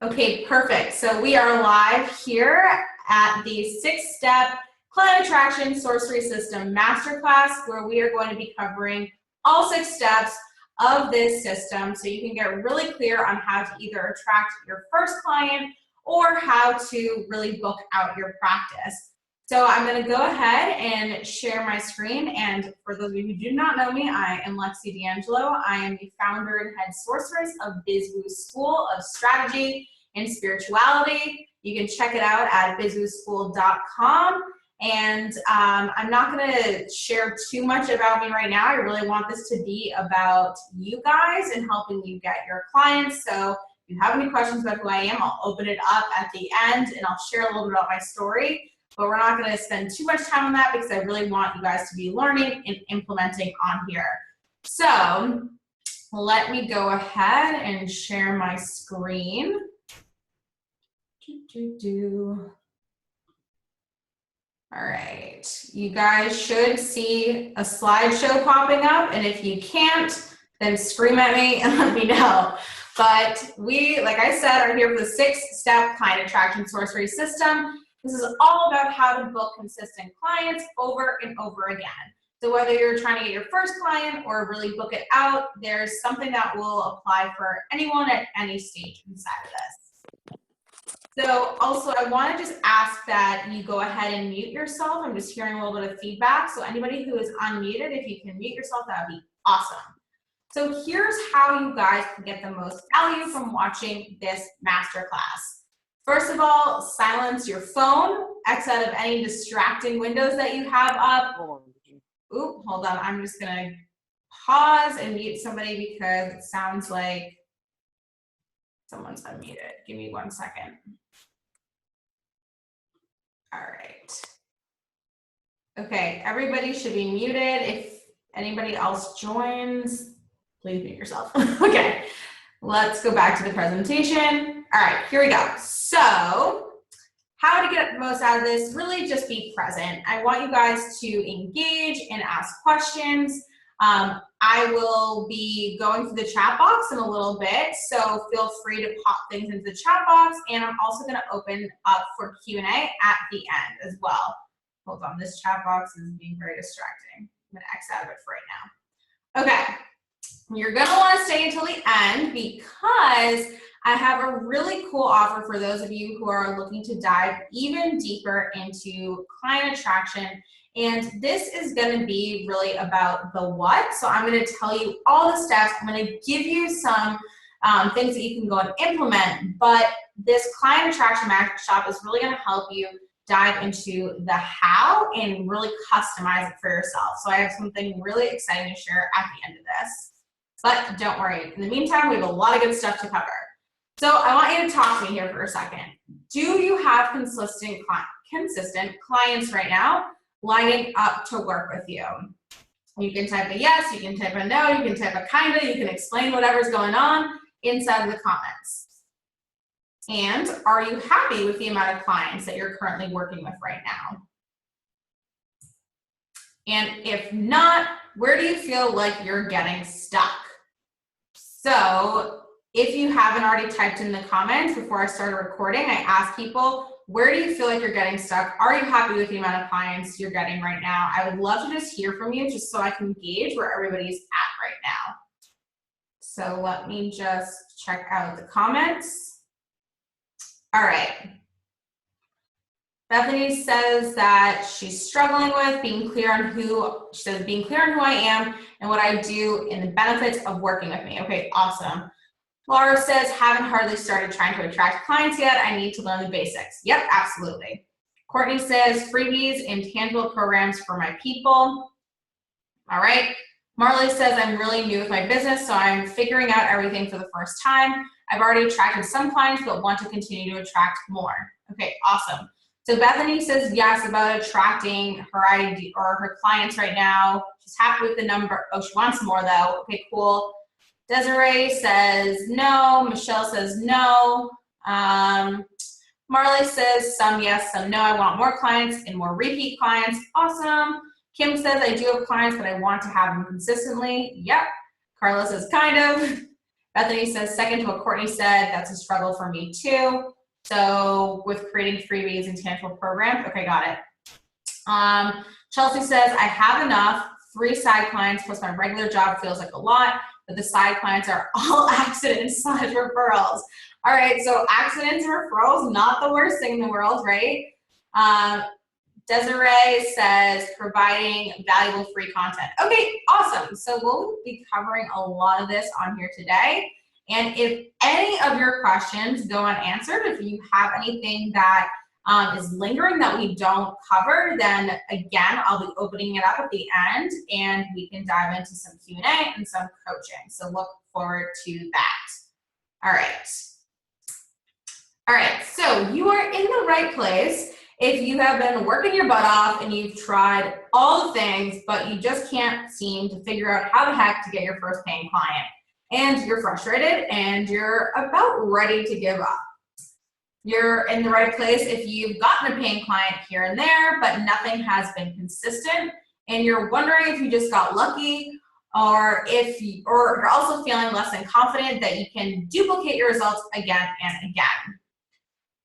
Okay, perfect. So we are live here at the 6-step Client Attraction Sorcery System Masterclass, where we are going to be covering all 6 steps of this system so you can get really clear on how to either attract your first client or how to really book out your practice. So I'm going to go ahead and share my screen, and for those of you who do not know me, I am Lexi D'Angelo. I am the founder and head sorceress of BizWoo School of Strategy and Spirituality. You can check it out at bizwooschool.com. And I'm not going to share too much about me right now. I really want this to be about you guys and helping you get your clients. So if you have any questions about who I am, I'll open it up at the end and I'll share a little bit about my story. But we're not going to spend too much time on that because I really want you guys to be learning and implementing on here. So let me go ahead and share my screen. All right, you guys should see a slideshow popping up, and if you can't, then scream at me and let me know. But we, like I said, are here for the 6-step Client Attraction Sorcery System. This is all about how to book consistent clients over and over again. So whether you're trying to get your first client or really book it out, there's something that will apply for anyone at any stage inside of this. So also I want to just ask that you go ahead and mute yourself. I'm just hearing a little bit of feedback. So anybody who is unmuted, if you can mute yourself, that would be awesome. So here's how you guys can get the most value from watching this masterclass. First of all, silence your phone, X out of any distracting windows that you have up. Oop, hold on, I'm just gonna pause and mute somebody because it sounds like someone's unmuted. Give me 1 second. All right. Okay, everybody should be muted. If anybody else joins, please mute yourself. Okay, let's go back to the presentation. All right, here we go. So how to get the most out of this, really just be present. I want you guys to engage and ask questions. I will be going through the chat box in a little bit, so feel free to pop things into the chat box, and I'm also going to open up for Q&A at the end as well. Hold on, this chat box is being very distracting. I'm going to X out of it for right now. Okay, you're going to want to stay until the end because I have a really cool offer for those of you who are looking to dive even deeper into client attraction. And this is going to be really about the what. So I'm going to tell you all the steps. I'm going to give you some things that you can go and implement. But this Client Attraction Magicshop is really going to help you dive into the how and really customize it for yourself. So I have something really exciting to share at the end of this. But don't worry. In the meantime, we have a lot of good stuff to cover. So I want you to talk to me here for a second. Do you have consistent clients right now lining up to work with you? You can type a yes, you can type a no, you can type a kinda, you can explain whatever's going on inside of the comments. And are you happy with the amount of clients that you're currently working with right now? And if not, where do you feel like you're getting stuck? So if you haven't already typed in the comments before I started recording, I asked people, where do you feel like you're getting stuck? Are you happy with the amount of clients you're getting right now? I would love to just hear from you just so I can gauge where everybody's at right now. So let me just check out the comments. All right. Bethany says that she's struggling with being clear on being clear on who I am and what I do and the benefits of working with me. Okay, awesome. Laura says, haven't hardly started trying to attract clients yet. I need to learn the basics. Yep, absolutely. Courtney says, freebies and tangible programs for my people. All right. Marley says, I'm really new with my business, so I'm figuring out everything for the first time. I've already attracted some clients, but want to continue to attract more. Okay, awesome. So Bethany says yes about attracting her clients right now. She's happy with the number. Oh, she wants more though. Okay, cool. Desiree says no. Michelle says no. Marley says some yes, some no. I want more clients and more repeat clients. Awesome. Kim says I do have clients, but I want to have them consistently. Yep. Carla says kind of. Bethany says, second to what Courtney said, that's a struggle for me too. So with creating freebies and tangible programs, okay, got it. Chelsea says, I have enough, 3 side clients plus my regular job feels like a lot, but the side clients are all accidents / referrals. All right, so accidents and referrals, not the worst thing in the world, right? Desiree says, providing valuable free content. Okay, awesome. So we'll be covering a lot of this on here today. And if any of your questions go unanswered, if you have anything that is lingering that we don't cover, then again, I'll be opening it up at the end and we can dive into some Q&A and some coaching. So look forward to that. All right. All right, so you are in the right place if you have been working your butt off and you've tried all the things, but you just can't seem to figure out how the heck to get your first paying client. And you're frustrated and you're about ready to give up. You're in the right place if you've gotten a paying client here and there, but nothing has been consistent, and you're wondering if you just got lucky, or you're also feeling less than confident that you can duplicate your results again and again.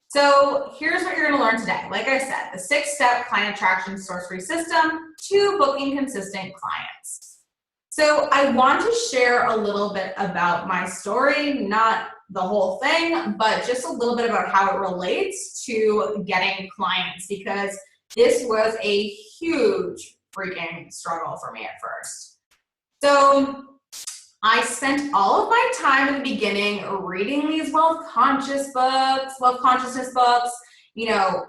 So here's what you're going to learn today. Like I said, the 6-step client attraction sorcery system to booking consistent clients. So I want to share a little bit about my story, not the whole thing, but just a little bit about how it relates to getting clients, because this was a huge freaking struggle for me at first. So I spent all of my time in the beginning reading these wealth consciousness books, you know,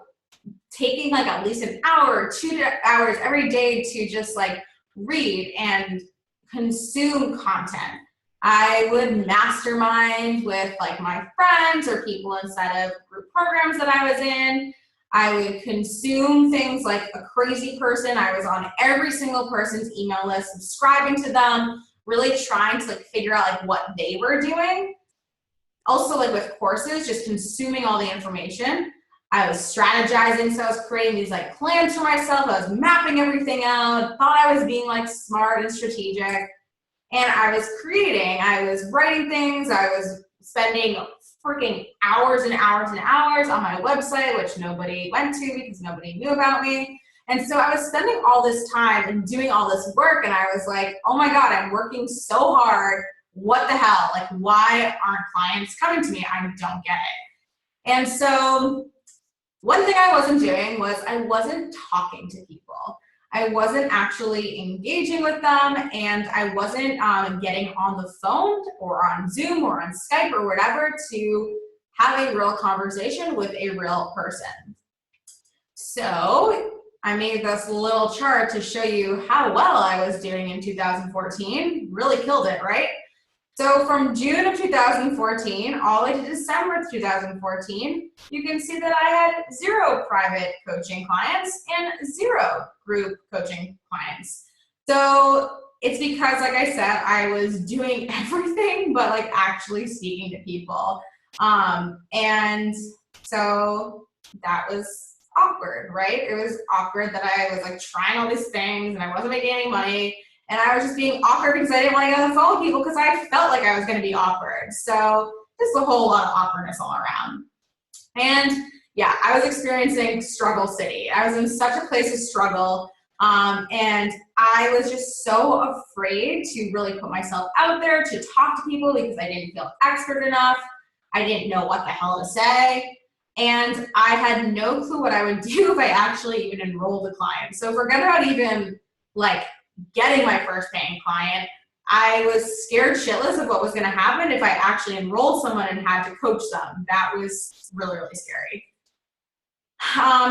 taking like at least an hour or 2 hours every day to just like read and consume content. I would mastermind with like my friends or people inside of group programs that I was in. I would consume things like a crazy person. I was on every single person's email list, subscribing to them, really trying to like figure out like what they were doing. Also like with courses, just consuming all the information. I was strategizing, so I was creating these like plans for myself. I was mapping everything out, thought I was being like smart and strategic. And I was creating, I was writing things, I was spending freaking hours and hours and hours on my website, which nobody went to because nobody knew about me. And so I was spending all this time and doing all this work, and I was like, oh my God, I'm working so hard. What the hell? Like, why aren't clients coming to me? I don't get it. And so one thing I wasn't doing was I wasn't talking to people. I wasn't actually engaging with them, and I wasn't getting on the phone or on Zoom or on Skype or whatever to have a real conversation with a real person. So I made this little chart to show you how well I was doing in 2014. Really killed it, right? So from June of 2014 all the way to December of 2014, you can see that I had 0 private coaching clients and 0 group coaching clients. So it's because, like I said, I was doing everything but like actually speaking to people. And so that was awkward, right? It was awkward that I was like trying all these things and I wasn't making any money. And I was just being awkward because I didn't want to get on the phone with people because I felt like I was going to be awkward. So just a whole lot of awkwardness all around. And yeah, I was experiencing struggle city. I was in such a place of struggle. And I was just so afraid to really put myself out there to talk to people because I didn't feel expert enough. I didn't know what the hell to say. And I had no clue what I would do if I actually even enrolled a client. So forget about even like getting my first paying client. I was scared shitless of what was going to happen if I actually enrolled someone and had to coach them. That was really, really scary.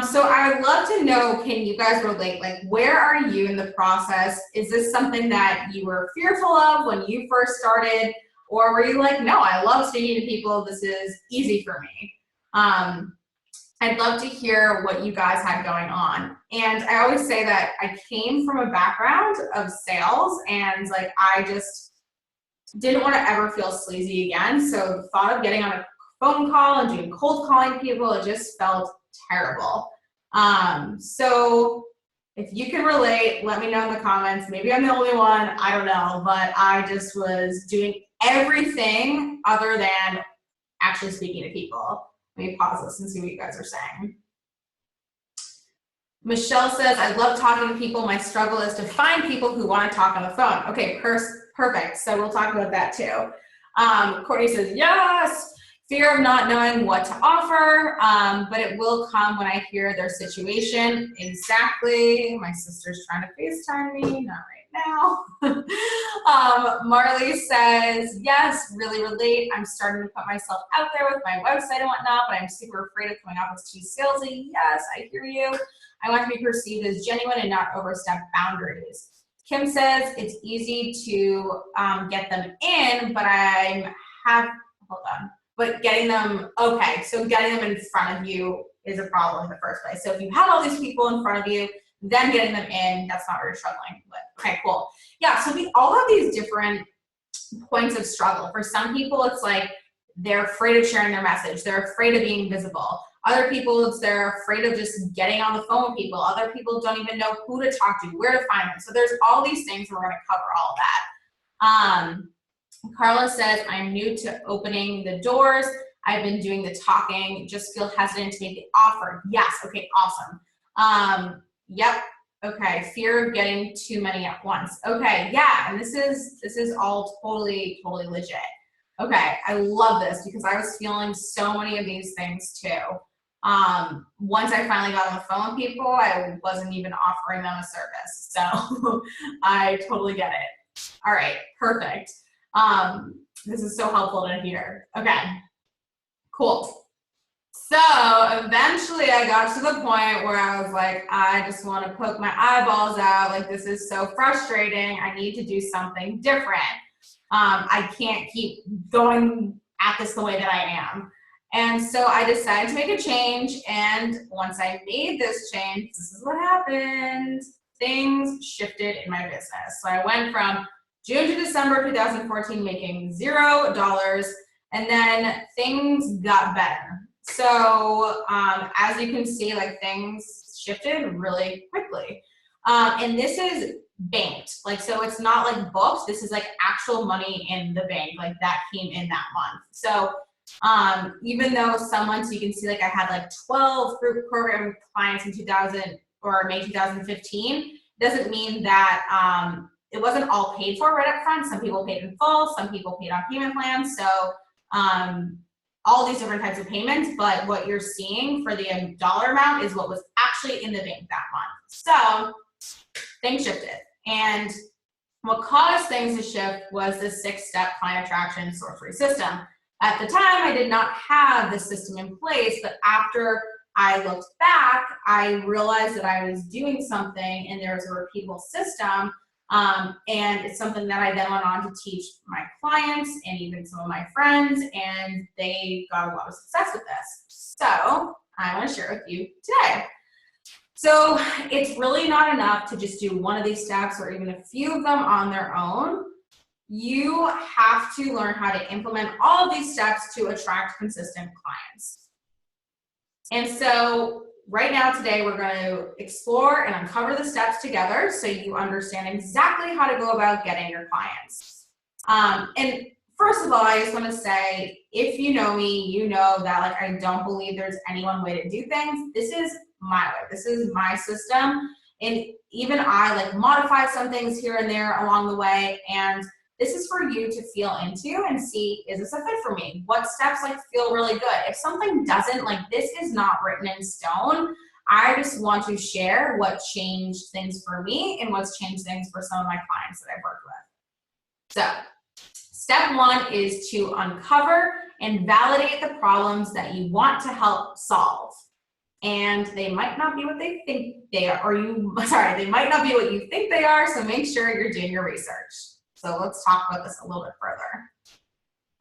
So I would love to know, can you guys relate? Like, where are you in the process? Is this something that you were fearful of when you first started? Or were you like, no, I love speaking to people. This is easy for me. I'd love to hear what you guys had going on. And I always say that I came from a background of sales, and like I just didn't want to ever feel sleazy again. So the thought of getting on a phone call and doing cold calling people, it just felt terrible. So if you can relate, let me know in the comments. Maybe I'm the only one, I don't know, but I just was doing everything other than actually speaking to people. Let me pause this and see what you guys are saying. Michelle says, I love talking to people. My struggle is to find people who want to talk on the phone. Okay, perfect. So we'll talk about that too. Courtney says, yes, fear of not knowing what to offer, but it will come when I hear their situation. Exactly. My sister's trying to FaceTime me, not right now. Marley says, yes, really relate. I'm starting to put myself out there with my website and whatnot, but I'm super afraid of coming off as too salesy. Yes, I hear you. I want to be perceived as genuine and not overstep boundaries. Kim says it's easy to get them in, but but getting them, okay, so getting them in front of you is a problem in the first place. So if you have all these people in front of you, then getting them in, that's not where you're struggling with. Okay, cool. Yeah, so we all have these different points of struggle. For some people, it's like they're afraid of sharing their message. They're afraid of being visible. Other people, they're afraid of just getting on the phone with people. Other people don't even know who to talk to, where to find them. So there's all these things, and we're going to cover all of that. Carla says, I'm new to opening the doors. I've been doing the talking, just feel hesitant to make the offer. Yes, okay, awesome. Yep, okay, fear of getting too many at once. Okay, yeah, and this is all totally legit. Okay, I love this because I was feeling so many of these things too. Once I finally got on the phone with people, I wasn't even offering them a service. So I totally get it. All right, perfect. This is so helpful to hear. Okay, cool. So eventually I got to the point where I was like, I just want to poke my eyeballs out. Like, this is so frustrating. I need to do something different. I can't keep going at this the way that I am. And so I decided to make a change. And once I made this change, this is what happened. Things shifted in my business. So I went from June to December 2014 making $0, and then things got better. So as you can see, like, things shifted really quickly. And this is banked, like, so it's not like booked. This is like actual money in the bank, like that came in that month. So even though some months you can see, like, I had like 12 group program clients in May 2015, doesn't mean that it wasn't all paid for right up front. Some people paid in full, some people paid on payment plans. So all these different types of payments, but what you're seeing for the dollar amount is what was actually in the bank that month. So things shifted. And what caused things to shift was the 6-step client attraction sorcery system. At the time, I did not have this system in place, but after I looked back, I realized that I was doing something and there was a repeatable system. And it's something that I then went on to teach my clients and even some of my friends, and they got a lot of success with this. So I want to share with you today. So it's really not enough to just do one of these steps or even a few of them on their own. You have to learn how to implement all of these steps to attract consistent clients. And so right now, today, we're going to explore and uncover the steps together so you understand exactly how to go about getting your clients. And first of all, I just want to say, if you know me, you know that, like, I don't believe there's any one way to do things. This is my way. This is my system. And even I, like, modify some things here and there along the way. And this is for you to feel into and see, is this a fit for me? What steps, like, feel really good? If something doesn't, like, this is not written in stone. I just want to share what changed things for me and what's changed things for some of my clients that I've worked with. So step 1 is to uncover and validate the problems that you want to help solve. And they might not be what they think they are, they might not be what you think they are, so make sure you're doing your research. So let's talk about this a little bit further.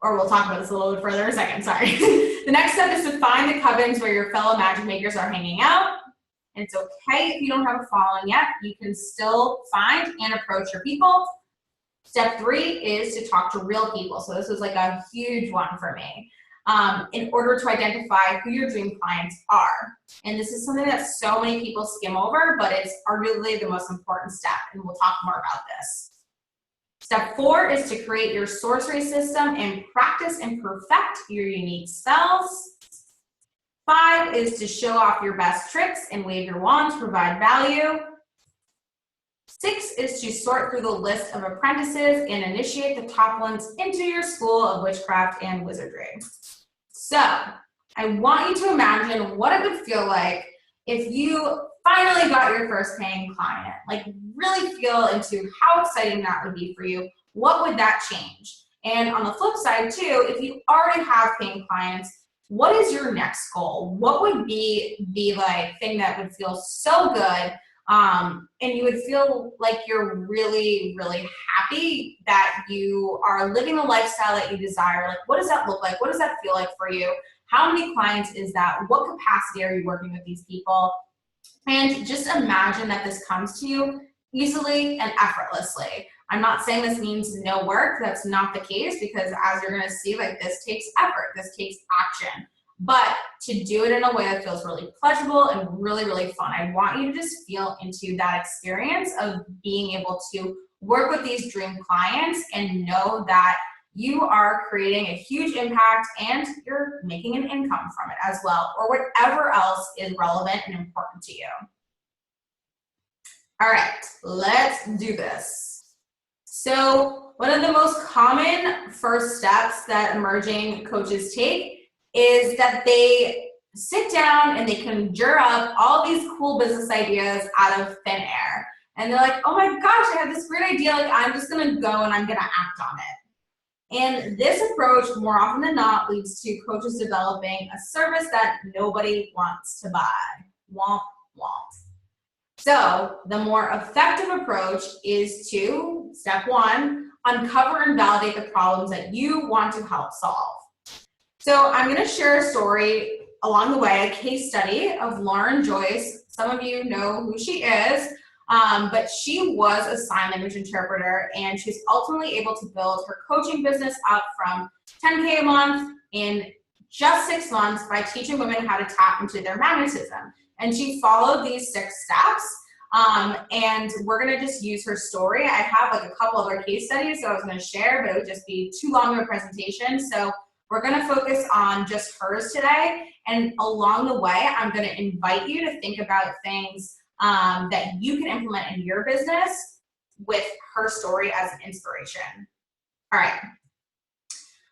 Or we'll talk about this a little bit further in a second, sorry. The next step is to find the covens where your fellow magic makers are hanging out. And it's okay if you don't have a following yet. You can still find and approach your people. Step 3 is to talk to real people. So this was like a huge one for me. In order to identify who your dream clients are. And this is something that so many people skim over, but it's arguably the most important step, and we'll talk more about this. Step 4 is to create your sorcery system and practice and perfect your unique spells. 5 is to show off your best tricks and wave your wand to provide value. 6 is to sort through the list of apprentices and initiate the top ones into your school of witchcraft and wizardry. So I want you to imagine what it would feel like if you finally got your first paying client. Like, really feel into how exciting that would be for you. What would that change? And on the flip side too, if you already have paying clients, what is your next goal? What would be the thing that would feel so good, and you would feel like you're really, really happy that you are living the lifestyle that you desire? Like, what does that look like? What does that feel like for you? How many clients is that? What capacity are you working with these people? And just imagine that this comes to you easily and effortlessly. I'm not saying this means no work. That's not the case, because as you're going to see, this takes effort. This takes action. But to do it in a way that feels really pleasurable and really, really fun. I want you to just feel into that experience of being able to work with these dream clients and know that you are creating a huge impact and you're making an income from it as well, or whatever else is relevant and important to you. All right, let's do this. So one of the most common first steps that emerging coaches take is that they sit down and they conjure up all these cool business ideas out of thin air. And they're like, oh my gosh, I have this great idea. I'm just gonna go and I'm gonna act on it. And this approach, more often than not, leads to coaches developing a service that nobody wants to buy. Womp, womp. So the more effective approach is to, step 1, uncover and validate the problems that you want to help solve. So I'm going to share a story along the way, a case study of Lauren Joyce. Some of you know who she is. But she was a sign language interpreter, and she's ultimately able to build her coaching business up from $10K a month in just 6 months by teaching women how to tap into their magnetism. And she followed these 6 steps, and we're going to just use her story. I have a couple other case studies that I was going to share, but it would just be too long of a presentation. So we're going to focus on just hers today. And along the way, I'm going to invite you to think about things that you can implement in your business with her story as an inspiration. All right.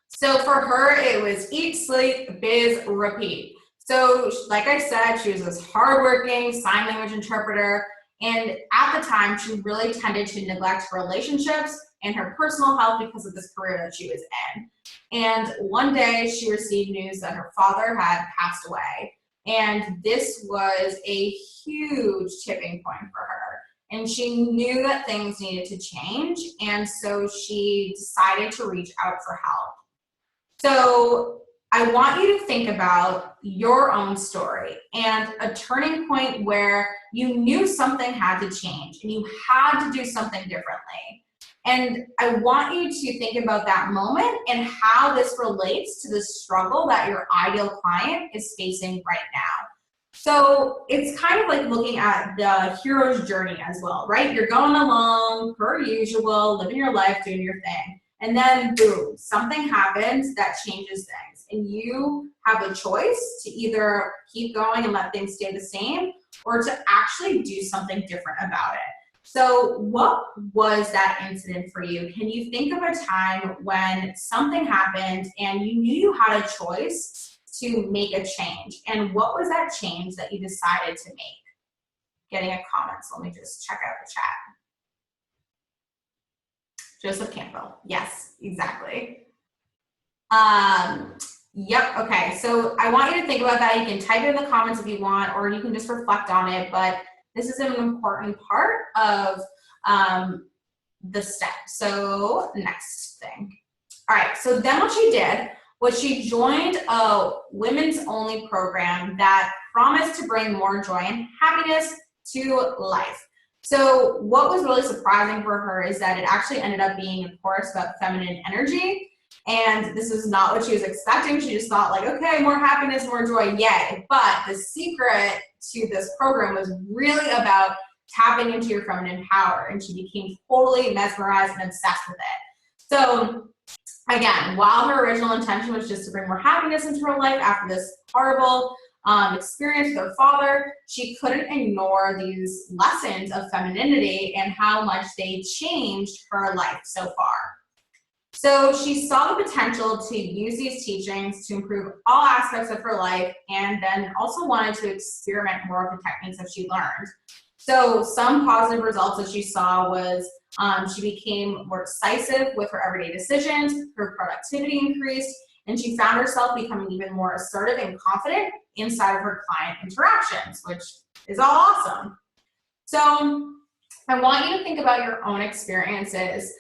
So for her, it was eat, sleep, biz, repeat. So like I said, she was this hardworking sign language interpreter. And at the time, she really tended to neglect relationships and her personal health because of this career that she was in. And one day she received news that her father had passed away. And this was a huge tipping point for her. And she knew that things needed to change. And so she decided to reach out for help. So I want you to think about your own story and a turning point where you knew something had to change and you had to do something differently. And I want you to think about that moment and how this relates to the struggle that your ideal client is facing right now. So it's kind of like looking at the hero's journey as well, right? You're going along per usual, living your life, doing your thing. And then boom, something happens that changes things. And you have a choice to either keep going and let things stay the same, or to actually do something different about it. So what was that incident for you? Can you think of a time when something happened and you knew you had a choice to make a change? And what was that change that you decided to make? Getting a comment, so let me just check out the chat. Joseph Campbell, yes, exactly. Yep, okay, so I want you to think about that. You can type it in the comments if you want, or you can just reflect on it, but this is an important part of the step. So next thing. All right, so then what she did was she joined a women's only program that promised to bring more joy and happiness to life. So what was really surprising for her is that it actually ended up being a course about feminine energy. And this was not what she was expecting. She just thought like, okay, more happiness, more joy, yay. But the secret to this program was really about tapping into your feminine power, and she became totally mesmerized and obsessed with it. So again, while her original intention was just to bring more happiness into her life after this horrible experience with her father, she couldn't ignore these lessons of femininity and how much they changed her life so far. So she saw the potential to use these teachings to improve all aspects of her life, and then also wanted to experiment more with the techniques that she learned. So some positive results that she saw was she became more decisive with her everyday decisions, her productivity increased, and she found herself becoming even more assertive and confident inside of her client interactions, which is all awesome. So I want you to think about your own experiences,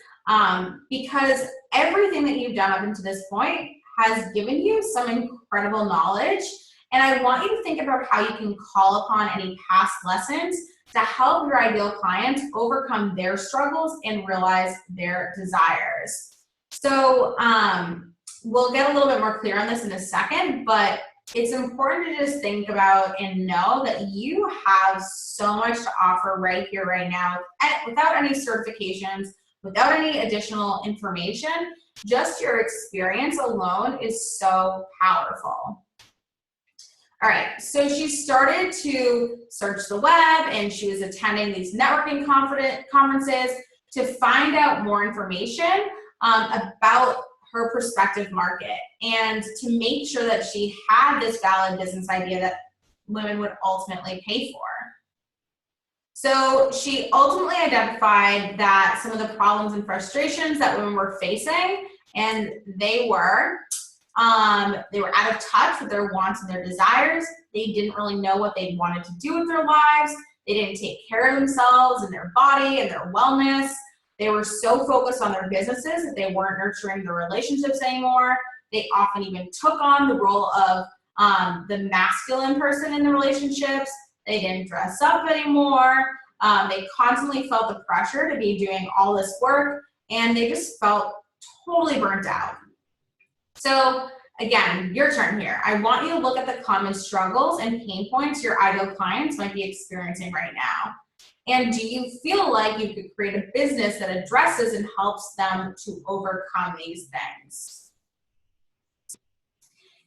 because everything that you've done up until this point has given you some incredible knowledge. And I want you to think about how you can call upon any past lessons to help your ideal clients overcome their struggles and realize their desires. So we'll get a little bit more clear on this in a second, but it's important to just think about and know that you have so much to offer right here, right now, without any certifications, without any additional information. Just your experience alone is so powerful. All right, so she started to search the web, and she was attending these networking conferences to find out more information about her prospective market, and to make sure that she had this valid business idea that women would ultimately pay for. So she ultimately identified that some of the problems and frustrations that women were facing, and they were out of touch with their wants and their desires. They didn't really know what they wanted to do with their lives. They didn't take care of themselves and their body and their wellness. They were so focused on their businesses that they weren't nurturing their relationships anymore. They often even took on the role of the masculine person in the relationships. They didn't dress up anymore. They constantly felt the pressure to be doing all this work, and they just felt totally burnt out. So again, your turn here. I want you to look at the common struggles and pain points your ideal clients might be experiencing right now. And do you feel like you could create a business that addresses and helps them to overcome these things?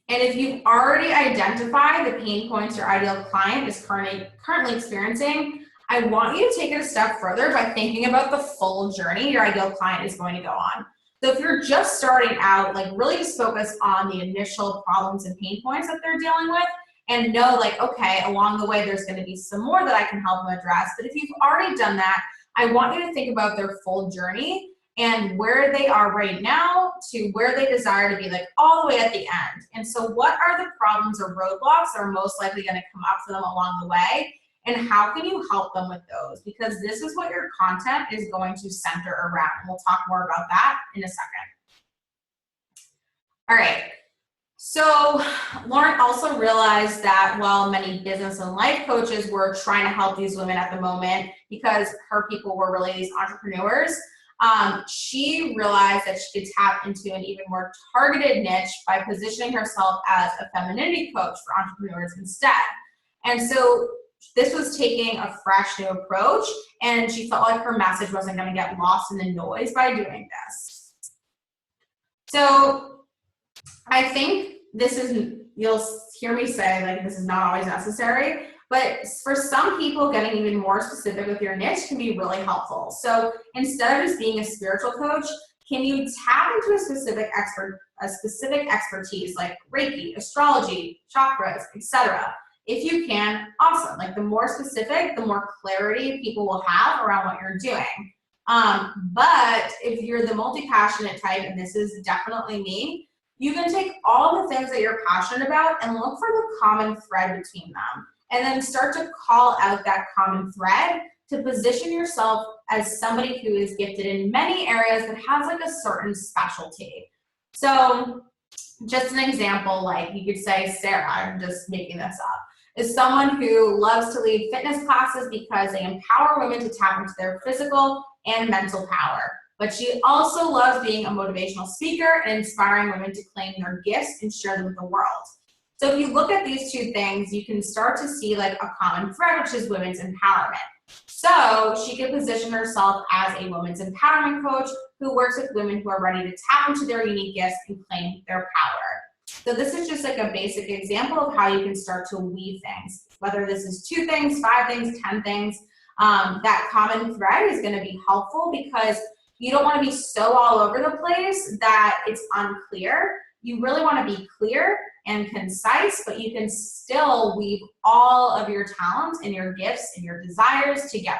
And if you've already identified the pain points your ideal client is currently experiencing, I want you to take it a step further by thinking about the full journey your ideal client is going to go on. So if you're just starting out, like really just focus on the initial problems and pain points that they're dealing with, and know like, okay, along the way, there's going to be some more that I can help them address. But if you've already done that, I want you to think about their full journey and where they are right now to where they desire to be, like all the way at the end. And so what are the problems or roadblocks that are most likely going to come up for them along the way? And how can you help them with those? Because this is what your content is going to center around. And we'll talk more about that in a second. All right. So Lauren also realized that while many business and life coaches were trying to help these women at the moment, because her people were really these entrepreneurs, she realized that she could tap into an even more targeted niche by positioning herself as a femininity coach for entrepreneurs instead. And so this was taking a fresh new approach, and she felt like her message wasn't going to get lost in the noise by doing this. So I think this is, you'll hear me say, like, this is not always necessary, but for some people, getting even more specific with your niche can be really helpful. So instead of just being a spiritual coach, can you tap into a specific expertise like Reiki, astrology, chakras, etc.? If you can, awesome. Like the more specific, the more clarity people will have around what you're doing. But if you're the multi-passionate type, and this is definitely me, you can take all the things that you're passionate about and look for the common thread between them, and then start to call out that common thread to position yourself as somebody who is gifted in many areas that has like a certain specialty. So just an example, like you could say Sarah, I'm just making this up, is someone who loves to lead fitness classes because they empower women to tap into their physical and mental power. But she also loves being a motivational speaker and inspiring women to claim their gifts and share them with the world. So if you look at these two things, you can start to see like a common thread, which is women's empowerment. So she could position herself as a women's empowerment coach who works with women who are ready to tap into their unique gifts and claim their power. So this is just like a basic example of how you can start to weave things, whether this is 2 things, 5 things, 10 things. That common thread is going to be helpful because you don't want to be so all over the place that it's unclear. You really want to be clear and concise, but you can still weave all of your talents and your gifts and your desires together.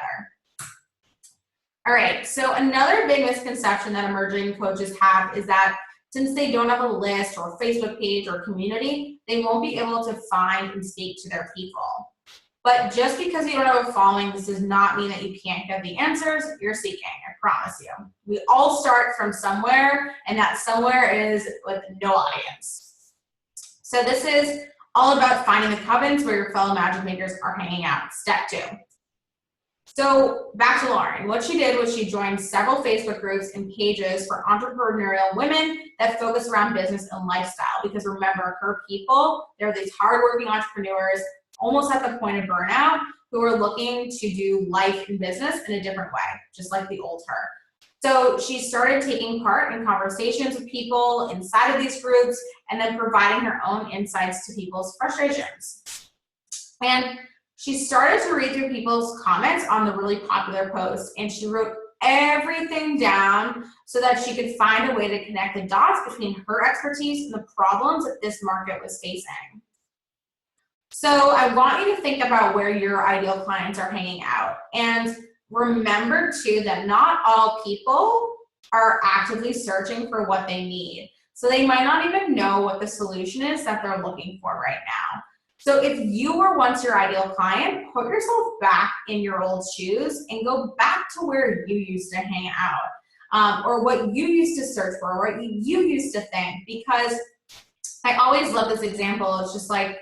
All right, so another big misconception that emerging coaches have is that since they don't have a list or Facebook page or community, they won't be able to find and speak to their people. But just because you don't have a following, this does not mean that you can't get the answers you're seeking, I promise you. We all start from somewhere, and that somewhere is with no audience. So this is all about finding the covens where your fellow magic makers are hanging out, step 2. So back to Lauren. What she did was she joined several Facebook groups and pages for entrepreneurial women that focus around business and lifestyle. Because remember, her people, they're these hardworking entrepreneurs, almost at the point of burnout, who are looking to do life and business in a different way, just like the old her. So she started taking part in conversations with people inside of these groups and then providing her own insights to people's frustrations. And she started to read through people's comments on the really popular posts, and she wrote everything down so that she could find a way to connect the dots between her expertise and the problems that this market was facing. So I want you to think about where your ideal clients are hanging out. And remember too that not all people are actively searching for what they need. So they might not even know what the solution is that they're looking for right now. So if you were once your ideal client, put yourself back in your old shoes and go back to where you used to hang out, or what you used to search for, or what you used to think. Because I always love this example. It's just like,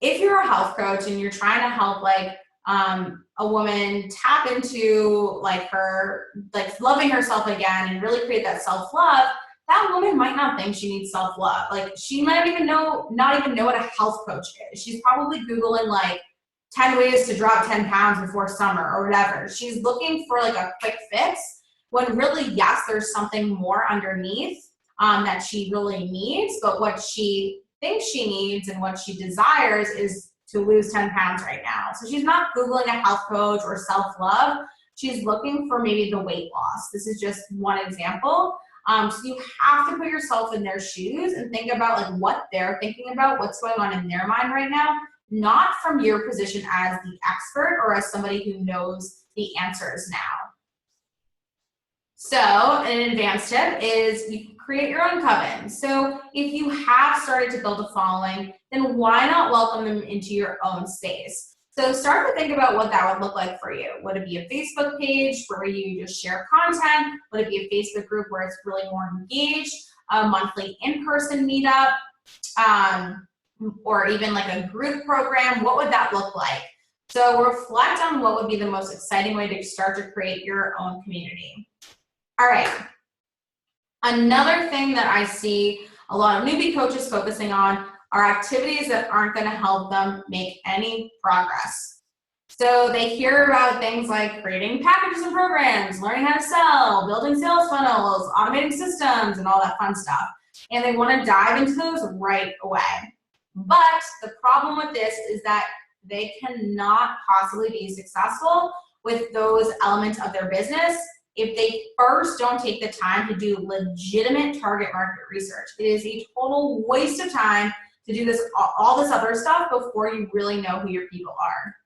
if you're a health coach and you're trying to help like a woman tap into like her, like loving herself again and really create that self-love, that woman might not think she needs self-love. Like she might not even know what a health coach is. She's probably Googling like 10 ways to drop 10 pounds before summer or whatever. She's looking for like a quick fix when really, yes, there's something more underneath that she really needs, but what she thinks she needs and what she desires is to lose 10 pounds right now. So she's not Googling a health coach or self-love. She's looking for maybe the weight loss. This is just one example. So you have to put yourself in their shoes and think about like what they're thinking about, what's going on in their mind right now, not from your position as the expert or as somebody who knows the answers now. So an advanced tip is you can create your own coven. So if you have started to build a following, then why not welcome them into your own space? So start to think about what that would look like for you. Would it be a Facebook page where you just share content? Would it be a Facebook group where it's really more engaged? A monthly in-person meetup? Or even like a group program? What would that look like? So reflect on what would be the most exciting way to start to create your own community. All right. Another thing that I see a lot of newbie coaches focusing on are activities that aren't going to help them make any progress. So they hear about things like creating packages and programs, learning how to sell, building sales funnels, automating systems, and all that fun stuff. And they want to dive into those right away. But the problem with this is that they cannot possibly be successful with those elements of their business if they first don't take the time to do legitimate target market research. It is a total waste of time to do this, all this other stuff before you really know who your people are.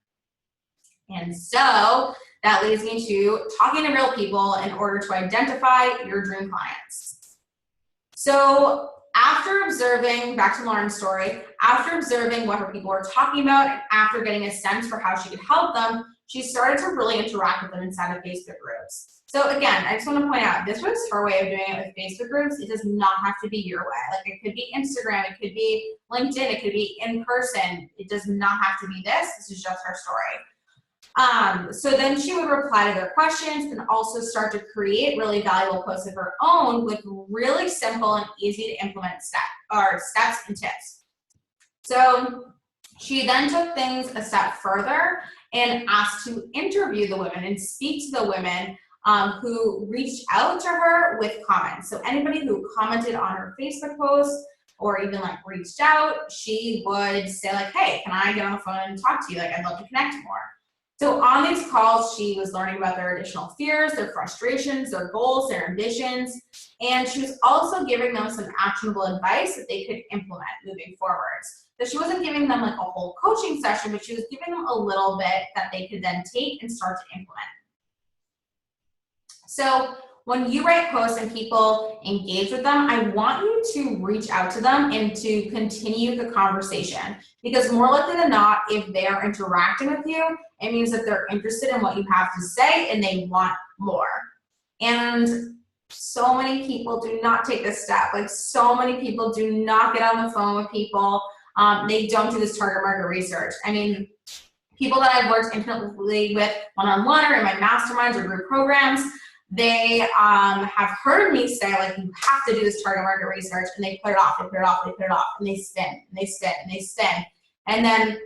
And so that leads me to talking to real people in order to identify your dream clients. So after observing, back to Lauren's story, after observing what her people were talking about and after getting a sense for how she could help them, she started to really interact with them inside of Facebook groups. So again, I just want to point out, this was her way of doing it with Facebook groups. It does not have to be your way. Like it could be Instagram, it could be LinkedIn, it could be in person. It does not have to be this. This is just her story. So then she would reply to their questions and also start to create really valuable posts of her own with really simple and easy to implement steps and tips. So She then took things a step further and asked to interview the women and speak to the women who reached out to her with comments. So anybody who commented on her Facebook post or even like reached out, she would say like, hey, can I get on the phone and talk to you? Like, I'd love to connect more. So on these calls, she was learning about their additional fears, their frustrations, their goals, their ambitions, and she was also giving them some actionable advice that they could implement moving forwards. So she wasn't giving them like a whole coaching session, but she was giving them a little bit that they could then take and start to implement. So when you write posts and people engage with them, I want you to reach out to them and to continue the conversation, because more likely than not, if they are interacting with you, it means that they're interested in what you have to say and they want more. And so many people do not take this step. Like, so many people do not get on the phone with people. They don't do this target market research. I mean, people that I've worked intimately with one-on-one or in my masterminds or group programs, they have heard me say, like, you have to do this target market research, and they put it off, they put it off, they put it off, and they spin, and they spin, and they spin. And then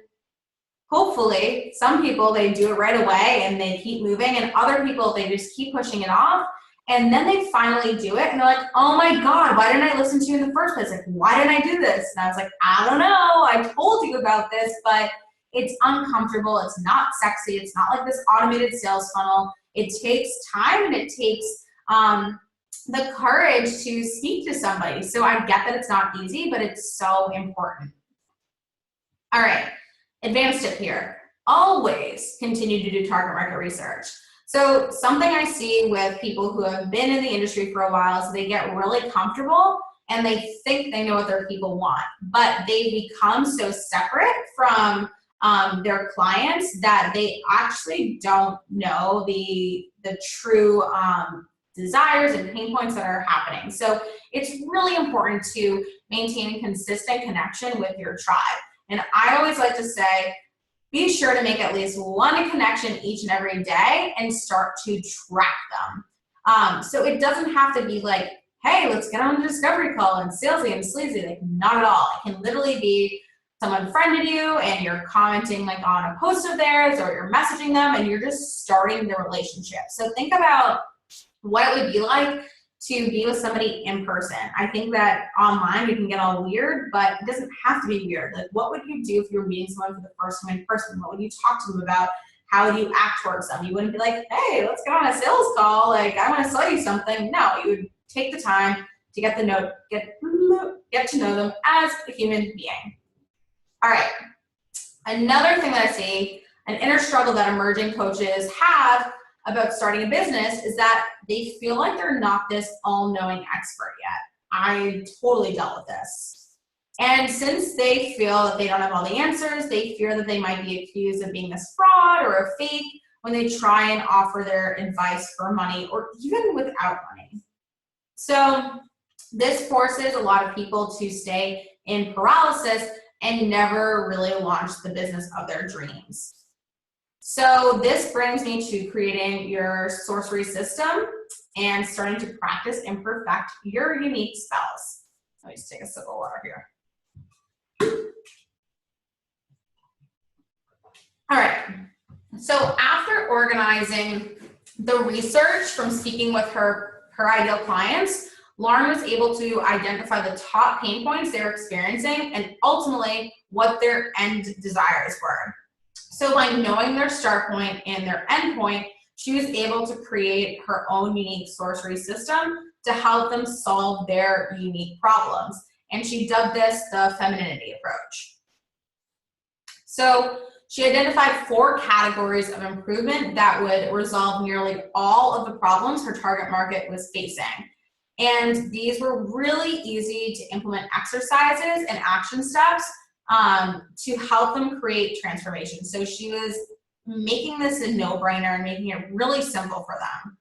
hopefully some people, they do it right away and they keep moving, and other people, they just keep pushing it off. And then they finally do it and they're like, oh my God, why didn't I listen to you in the first place? Like, why didn't I do this? And I was like, I don't know, I told you about this, but it's uncomfortable, it's not sexy, it's not like this automated sales funnel. It takes time and it takes the courage to speak to somebody. So I get that it's not easy, but it's so important. All right, advanced tip here. Always continue to do target market research. So something I see with people who have been in the industry for a while is they get really comfortable and they think they know what their people want, but they become so separate from their clients that they actually don't know the true desires and pain points that are happening. So it's really important to maintain a consistent connection with your tribe. And I always like to say, be sure to make at least one connection each and every day and start to track them. So it doesn't have to be like, hey, let's get on a discovery call and salesy and sleazy. Like, not at all. It can literally be someone friended you and you're commenting like on a post of theirs, or you're messaging them and you're just starting the relationship. So think about what it would be like to be with somebody in person. I think that online you can get all weird, but it doesn't have to be weird. Like, what would you do if you were meeting someone for the first time in person? What would you talk to them about? How would you act towards them? You wouldn't be like, hey, let's get on a sales call. Like, I want to sell you something. No, you would take the time to get to know them as a human being. All right. Another thing that I see, an inner struggle that emerging coaches have about starting a business, is that they feel like they're not this all-knowing expert yet. I totally dealt with this. And since they feel that they don't have all the answers, they fear that they might be accused of being this fraud or a fake when they try and offer their advice for money or even without money. So this forces a lot of people to stay in paralysis and never really launch the business of their dreams. So this brings me to creating your sorcery system and starting to practice and perfect your unique spells. Let me just take a sip of water here. All right, so after organizing the research from speaking with her ideal clients, Lauren was able to identify the top pain points they're experiencing and ultimately what their end desires were. So by knowing their start point and their end point, she was able to create her own unique sorcery system to help them solve their unique problems. And she dubbed this the femininity approach. So she identified 4 categories of improvement that would resolve nearly all of the problems her target market was facing. And these were really easy to implement exercises and action steps to help them create transformation. So she was making this a no-brainer and making it really simple for them.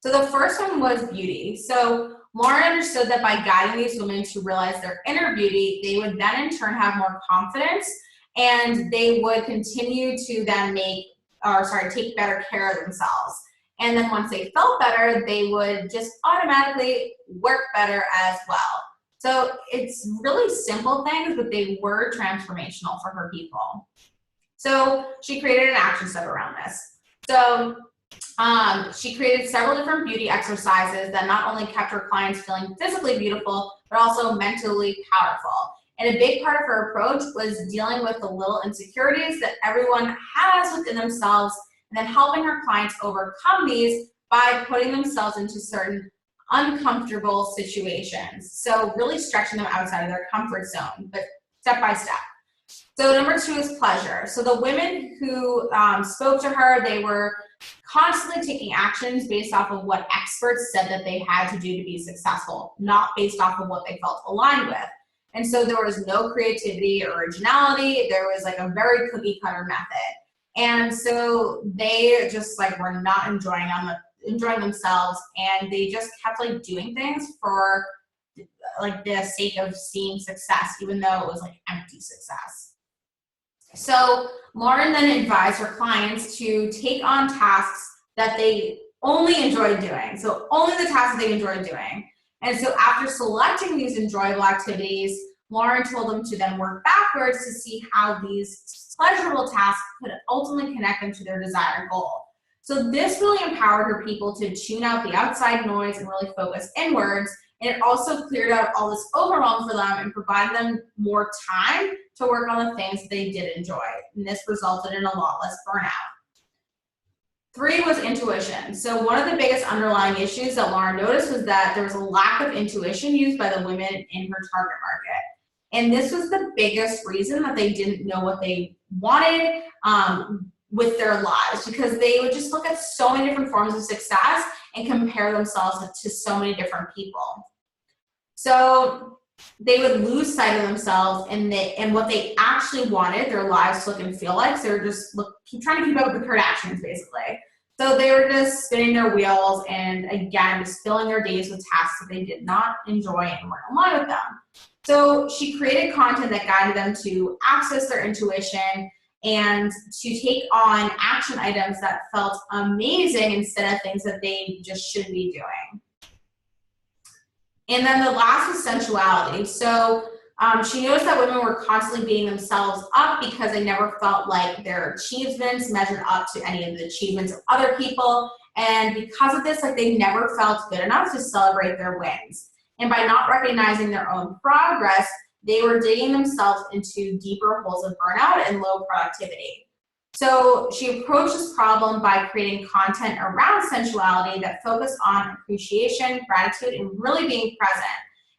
So the first one was beauty. So Lauren understood that by guiding these women to realize their inner beauty, they would then in turn have more confidence, and they would continue to then take better care of themselves. And then once they felt better, they would just automatically work better as well. So it's really simple things, but they were transformational for her people. So she created an action step around this. So she created several different beauty exercises that not only kept her clients feeling physically beautiful, but also mentally powerful. And a big part of her approach was dealing with the little insecurities that everyone has within themselves, and then helping her clients overcome these by putting themselves into certain uncomfortable situations. So really stretching them outside of their comfort zone, but step by step. So number 2 is pleasure. So the women who spoke to her, they were constantly taking actions based off of what experts said that they had to do to be successful, not based off of what they felt aligned with. And so there was no creativity or originality. There was like a very cookie cutter method. And so they just like were not enjoying themselves, and they just kept like doing things for like the sake of seeing success, even though it was like empty success. So Lauren then advised her clients to take on tasks that they only enjoyed doing. So only the tasks they enjoyed doing. And so after selecting these enjoyable activities, Lauren told them to then work backwards to see how these pleasurable tasks could ultimately connect them to their desired goal. So this really empowered her people to tune out the outside noise and really focus inwards. And it also cleared out all this overwhelm for them and provided them more time to work on the things that they did enjoy. And this resulted in a lot less burnout. 3 was intuition. So one of the biggest underlying issues that Lauren noticed was that there was a lack of intuition used by the women in her target market. And this was the biggest reason that they didn't know what they wanted with their lives, because they would just look at so many different forms of success and compare themselves to so many different people. So they would lose sight of themselves and what they actually wanted their lives to look and feel like. So they were just trying to keep up with the Kardashians, basically. So they were just spinning their wheels and, again, just filling their days with tasks that they did not enjoy and weren't in line with them. So she created content that guided them to access their intuition and to take on action items that felt amazing instead of things that they just should be doing. And then the last was sensuality. So she noticed that women were constantly beating themselves up because they never felt like their achievements measured up to any of the achievements of other people. And because of this, like, they never felt good enough to celebrate their wins. And by not recognizing their own progress, they were digging themselves into deeper holes of burnout and low productivity. So she approached this problem by creating content around sensuality that focused on appreciation, gratitude, and really being present.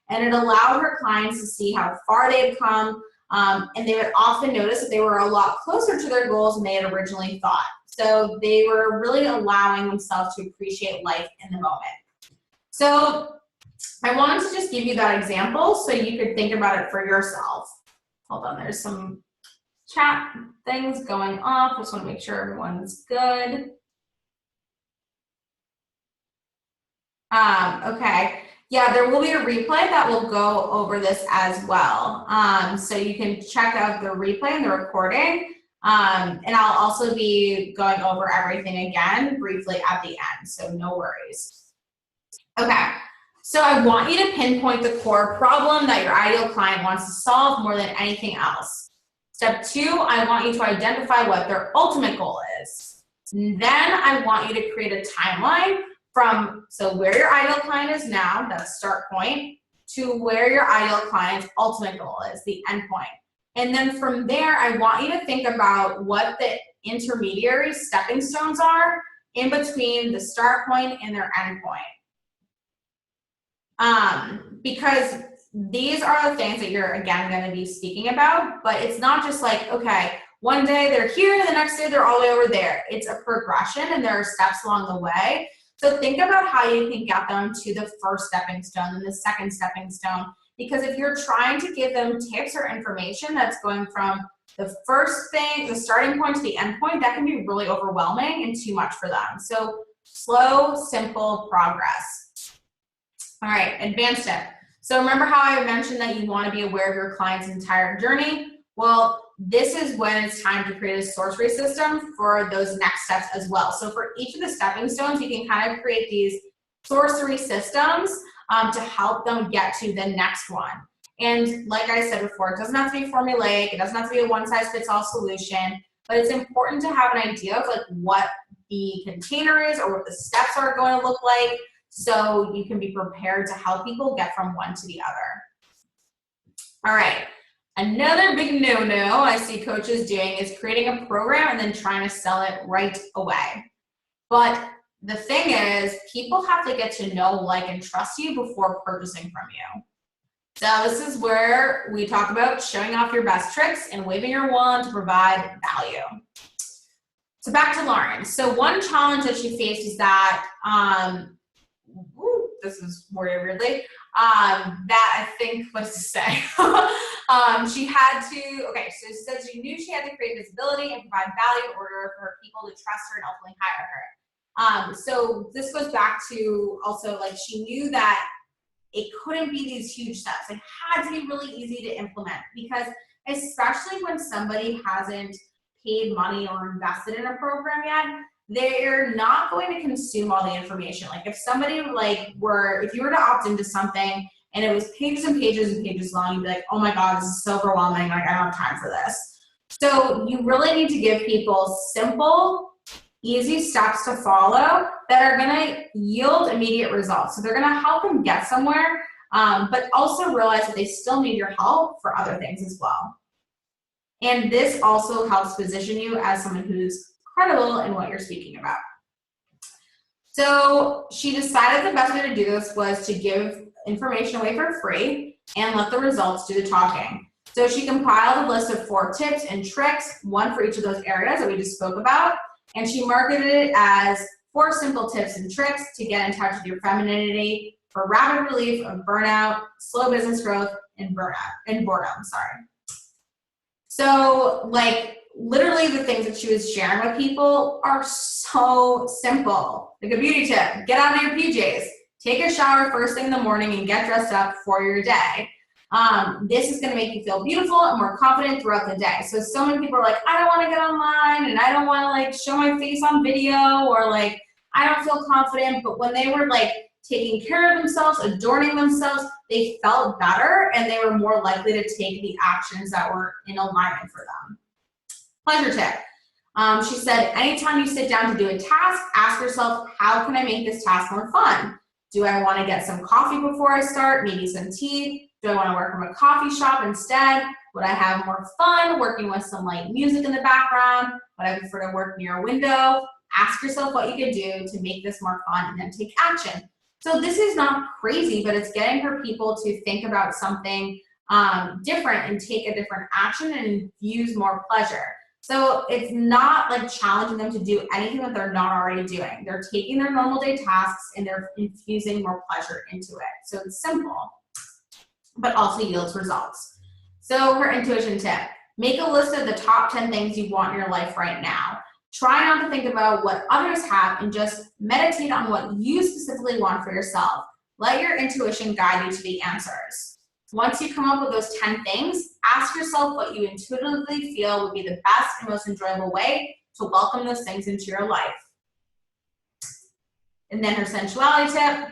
And it allowed her clients to see how far they had come, and they would often notice that they were a lot closer to their goals than they had originally thought. So they were really allowing themselves to appreciate life in the moment. So I wanted to just give you that example so you could think about it for yourself. Hold on, there's some chat things going off. Just want to make sure everyone's good. Okay. Yeah, there will be a replay that will go over this as well. So you can check out the replay and the recording. And I'll also be going over everything again briefly at the end, so no worries. Okay. So I want you to pinpoint the core problem that your ideal client wants to solve more than anything else. Step 2, I want you to identify what their ultimate goal is. Then I want you to create a timeline from where your ideal client is now, that's start point, to where your ideal client's ultimate goal is, the end point. And then from there, I want you to think about what the intermediary stepping stones are in between the start point and their end point. Because these are the things that you're, again, going to be speaking about, but it's not just like, okay, one day they're here, the next day they're all the way over there. It's a progression, and there are steps along the way. So think about how you can get them to the first stepping stone and the second stepping stone, because if you're trying to give them tips or information that's going from the first thing, the starting point, to the end point, that can be really overwhelming and too much for them. So slow, simple progress. All right, advanced tip. So remember how I mentioned that you want to be aware of your client's entire journey? Well, this is when it's time to create a sorcery system for those next steps as well. So for each of the stepping stones, you can kind of create these Sorcery systems to help them get to the next one. And like I said before, it doesn't have to be formulaic. It doesn't have to be a one-size-fits-all solution, but it's important to have an idea of like what the container is or what the steps are going to look like, so you can be prepared to help people get from one to the other. All right, another big no-no I see coaches doing is creating a program and then trying to sell it right away. But the thing is, people have to get to know, like, and trust you before purchasing from you. So this is where we talk about showing off your best tricks and waving your wand to provide value. So back to Lauren. So one challenge that she faced is that, this is worded weirdly, that I think, what does it say? She had to, okay, so it says she knew she had to create visibility and provide value in order for her people to trust her and ultimately hire her. So this goes back to also, like, she knew that it couldn't be these huge steps. It had to be really easy to implement, because especially when somebody hasn't paid money or invested in a program yet, they're not going to consume all the information. Like if somebody if you were to opt into something and it was pages and pages and pages long, you'd be like, oh my God, this is so overwhelming. Like, I don't have time for this. So you really need to give people simple, easy steps to follow that are gonna yield immediate results. So they're gonna help them get somewhere, but also realize that they still need your help for other things as well. And this also helps position you as someone who's credible in what you're speaking about. So she decided the best way to do this was to give information away for free and let the results do the talking. So she compiled a list of 4 tips and tricks, one for each of those areas that we just spoke about, and she marketed it as 4 simple tips and tricks to get in touch with your femininity for rapid relief of burnout, slow business growth, and boredom. So, like, literally the things that she was sharing with people are so simple. Like a beauty tip: get out of your PJs, take a shower first thing in the morning, and get dressed up for your day. This is going to make you feel beautiful and more confident throughout the day. So many people are like, I don't want to get online, and I don't want to like show my face on video, or like I don't feel confident. But when they were like taking care of themselves, adorning themselves, they felt better and they were more likely to take the actions that were in alignment for them. Pleasure tip. She said, anytime you sit down to do a task, ask yourself, how can I make this task more fun? Do I want to get some coffee before I start? Maybe some tea? Do I want to work from a coffee shop instead? Would I have more fun working with some light music in the background? Would I prefer to work near a window? Ask yourself what you could do to make this more fun and then take action. So this is not crazy, but it's getting her people to think about something different and take a different action and infuse more pleasure. So it's not like challenging them to do anything that they're not already doing. They're taking their normal day tasks and they're infusing more pleasure into it. So it's simple, but also yields results. So her intuition tip: make a list of the top 10 things you want in your life right now. Try not to think about what others have and just meditate on what you specifically want for yourself. Let your intuition guide you to the answers. Once you come up with those 10 things, ask yourself what you intuitively feel would be the best and most enjoyable way to welcome those things into your life. And then her sensuality tip: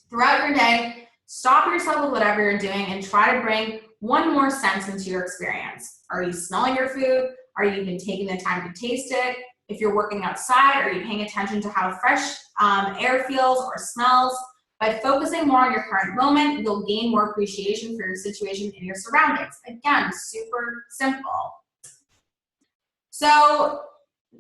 throughout your day, stop yourself with whatever you're doing and try to bring one more sense into your experience. Are you smelling your food? Are you even taking the time to taste it? If you're working outside, are you paying attention to how fresh air feels or smells? By focusing more on your current moment, you'll gain more appreciation for your situation and your surroundings. Again, super simple. So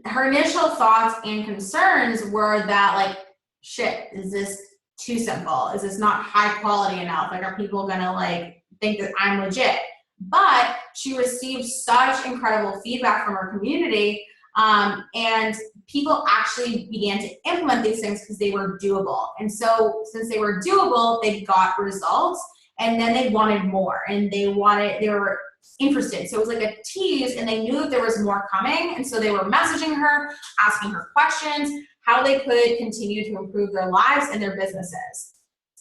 her initial thoughts and concerns were that, like, shit, is this too simple? Is this not high quality enough? Like, are people gonna like think that I'm legit? But she received such incredible feedback from her community, and people actually began to implement these things because they were doable. And so since they were doable, they got results, and then they wanted more, and they were interested. So it was like a tease, and they knew that there was more coming. And so they were messaging her, asking her questions, how they could continue to improve their lives and their businesses.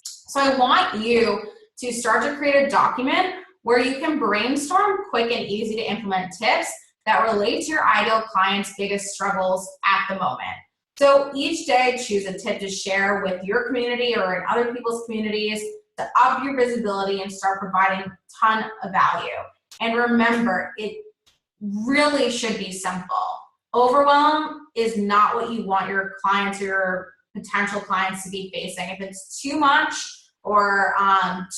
So I want you to start to create a document where you can brainstorm quick and easy to implement tips that relate to your ideal client's biggest struggles at the moment. So each day, choose a tip to share with your community or in other people's communities to up your visibility and start providing a ton of value. And remember, it really should be simple. Overwhelm is not what you want your clients or your potential clients to be facing. If it's too much or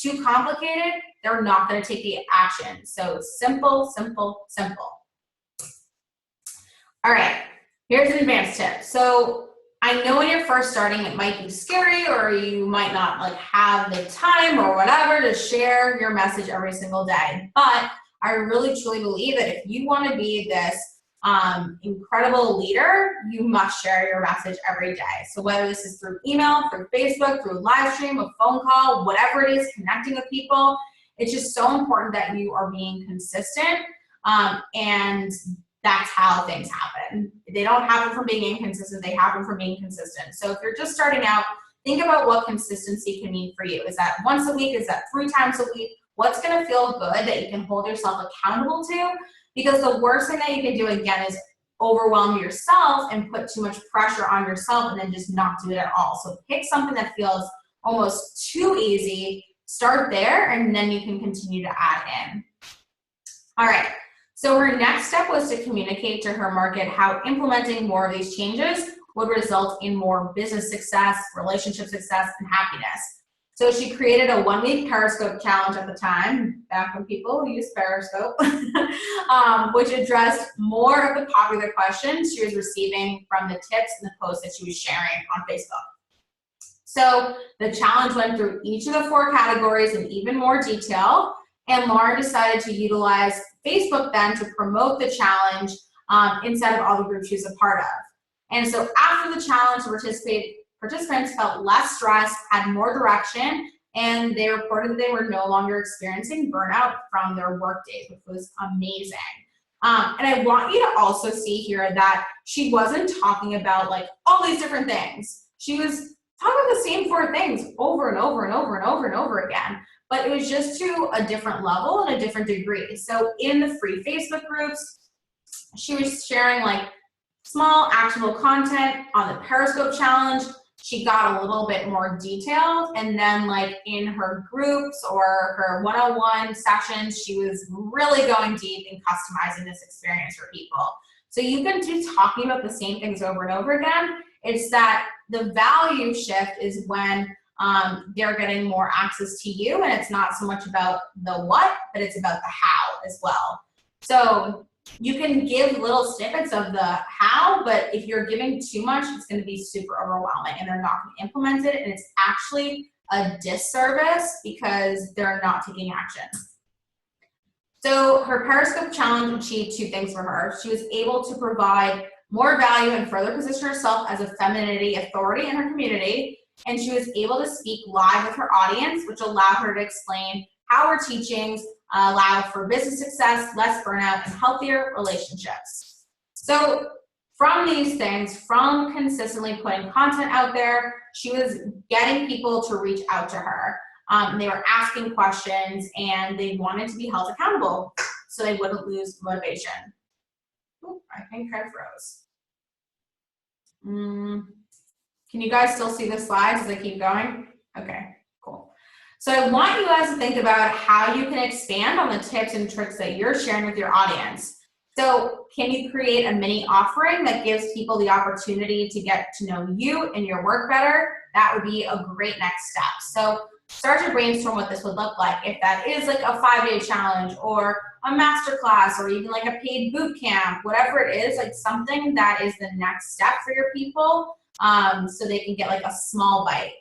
too complicated, they're not going to take the action. So simple, simple, simple. All right, here's an advanced tip. So I know when you're first starting, it might be scary or you might not like have the time or whatever to share your message every single day. But I really truly believe that if you want to be this incredible leader, you must share your message every day. So whether this is through email, through Facebook, through live stream, a phone call, whatever it is, connecting with people, it's just so important that you are being consistent, and that's how things happen. They don't happen from being inconsistent, they happen from being consistent. So if you're just starting out, think about what consistency can mean for you. Is that once a week? Is that 3 times a week? What's gonna feel good that you can hold yourself accountable to? Because the worst thing that you can do, again, is overwhelm yourself and put too much pressure on yourself and then just not do it at all. So pick something that feels almost too easy, start there, and then you can continue to add in. All right, so her next step was to communicate to her market how implementing more of these changes would result in more business success, relationship success, and happiness. So she created a 1-week Periscope challenge at the time, back when people used Periscope, which addressed more of the popular questions she was receiving from the tips and the posts that she was sharing on Facebook. So the challenge went through each of the 4 categories in even more detail, and Lauren decided to utilize Facebook then to promote the challenge instead of all the groups she was a part of. And so after the challenge, participants felt less stressed, had more direction, and they reported that they were no longer experiencing burnout from their work days, which was amazing. And I want you to also see here that she wasn't talking about like all these different things. She was talking about the same 4 things over and over and over and over and over again, but it was just to a different level and a different degree. So in the free Facebook groups, she was sharing like small actionable content. On the Periscope challenge, she got a little bit more detailed, and then like in her groups or her one-on-one sessions, she was really going deep in customizing this experience for people. So you can do talking about the same things over and over again. It's that the value shift is when they're getting more access to you, and it's not so much about the what, but it's about the how as well. So you can give little snippets of the how, but if you're giving too much, it's going to be super overwhelming and they're not going to implement it, and it's actually a disservice because they're not taking action. So her Periscope challenge achieved 2 things for her. She was able to provide more value and further position herself as a femininity authority in her community, and she was able to speak live with her audience, which allowed her to explain how her teachings allow for business success, less burnout, and healthier relationships. So from these things, from consistently putting content out there, she was getting people to reach out to her. They were asking questions, and they wanted to be held accountable so they wouldn't lose motivation. Ooh, I think I froze. Can you guys still see the slides as I keep going? Okay, cool. So I want you guys to think about how you can expand on the tips and tricks that you're sharing with your audience. So can you create a mini offering that gives people the opportunity to get to know you and your work better? That would be a great next step. So start to brainstorm what this would look like. If that is like a 5-day challenge or a masterclass or even like a paid boot camp, whatever it is, like something that is the next step for your people, so they can get like a small bite.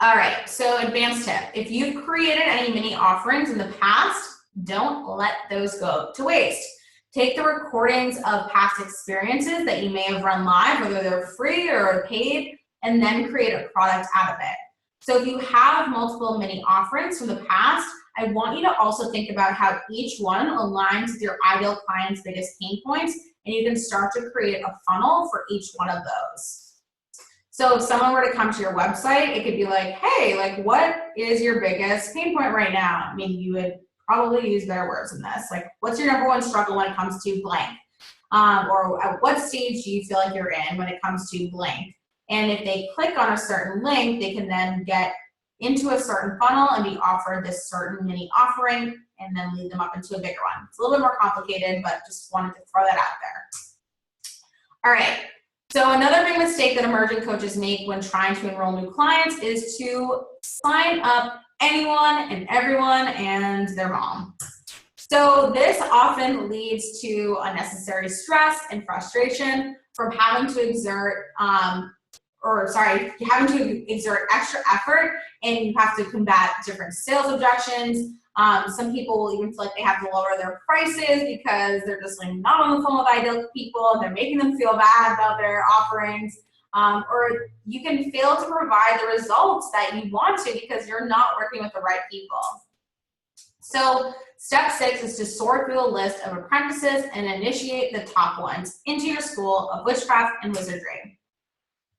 All right, so advanced tip. If you've created any mini offerings in the past, don't let those go to waste. Take the recordings of past experiences that you may have run live, whether they're free or paid, and then create a product out of it. So if you have multiple mini offerings from the past, I want you to also think about how each one aligns with your ideal client's biggest pain points, and you can start to create a funnel for each one of those. So if someone were to come to your website, it could be like, hey, like what is your biggest pain point right now? I mean, you would probably use better words than this. Like, what's your #1 struggle when it comes to blank? or at what stage do you feel like you're in when it comes to blank? And if they click on a certain link, they can then get into a certain funnel and be offered this certain mini offering and then lead them up into a bigger one. It's a little bit more complicated, but just wanted to throw that out there. All right, so another big mistake that emerging coaches make when trying to enroll new clients is to sign up anyone and everyone and their mom. So this often leads to unnecessary stress and frustration from having to exert extra effort, and you have to combat different sales objections. Some people will even feel like they have to lower their prices because they're just like not on the phone with ideal people and they're making them feel bad about their offerings. Or you can fail to provide the results that you want to because you're not working with the right people. So step 6 is to sort through a list of apprentices and initiate the top ones into your school of witchcraft and wizardry.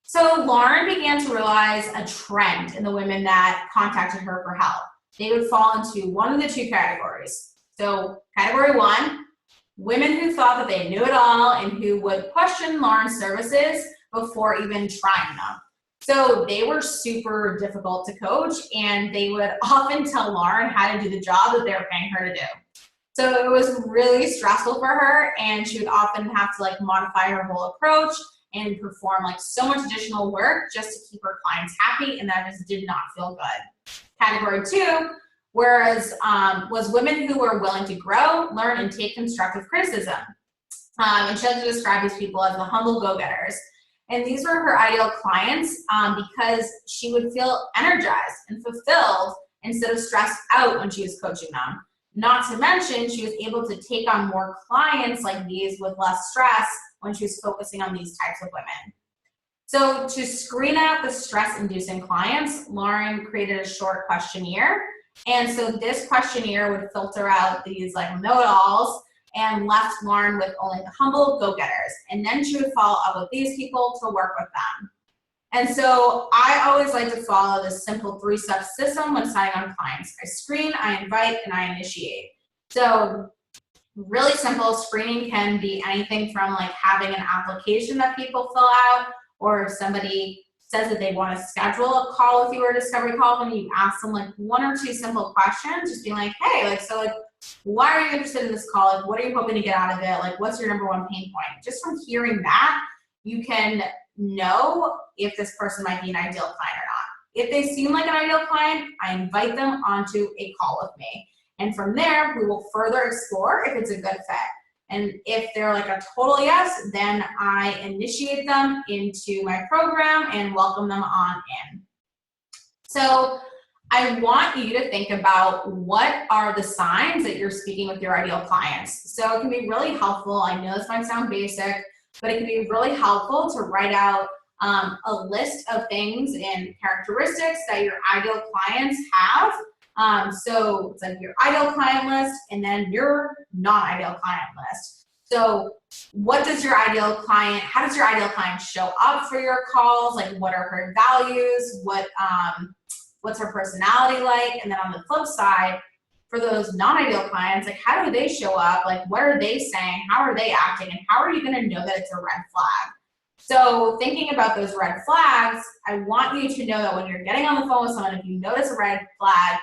So Lauren began to realize a trend in the women that contacted her for help. They would fall into one of the two categories. So category 1, women who thought that they knew it all and who would question Lauren's services before even trying them. So they were super difficult to coach, and they would often tell Lauren how to do the job that they were paying her to do. So it was really stressful for her, and she would often have to like modify her whole approach and perform like so much additional work just to keep her clients happy, and that just did not feel good. Category 2 was women who were willing to grow, learn, and take constructive criticism. And she had to describe these people as the humble go-getters. And these were her ideal clients because she would feel energized and fulfilled instead of stressed out when she was coaching them. Not to mention, she was able to take on more clients like these with less stress when she was focusing on these types of women. So to screen out the stress-inducing clients, Lauren created a short questionnaire. And so this questionnaire would filter out these like know-it-alls and left Lauren with only the humble go-getters. And then she would follow up with these people to work with them. And so I always like to follow this simple 3-step system when signing on clients. I screen, I invite, and I initiate. So really simple. Screening can be anything from like having an application that people fill out, or if somebody says that they want to schedule a call with you or a discovery call, when you ask them like 1 or 2 simple questions, just being like, hey, like, so like, why are you interested in this call? Like, what are you hoping to get out of it? Like, what's your number 1 pain point? Just from hearing that, you can know if this person might be an ideal client or not. If they seem like an ideal client, I invite them onto a call with me. And from there, we will further explore if it's a good fit. And if they're like a total yes, then I initiate them into my program and welcome them on in. So I want you to think about what are the signs that you're speaking with your ideal clients. So it can be really helpful. I know this might sound basic, but it can be really helpful to write out a list of things and characteristics that your ideal clients have. So it's like your ideal client list and then your non-ideal client list. So what does your ideal client, how does your ideal client show up for your calls? Like, what are her values? What's her personality like? And then on the flip side, for those non-ideal clients, like, how do they show up? Like, what are they saying? How are they acting? And how are you going to know that it's a red flag? So thinking about those red flags, I want you to know that when you're getting on the phone with someone, if you notice a red flag,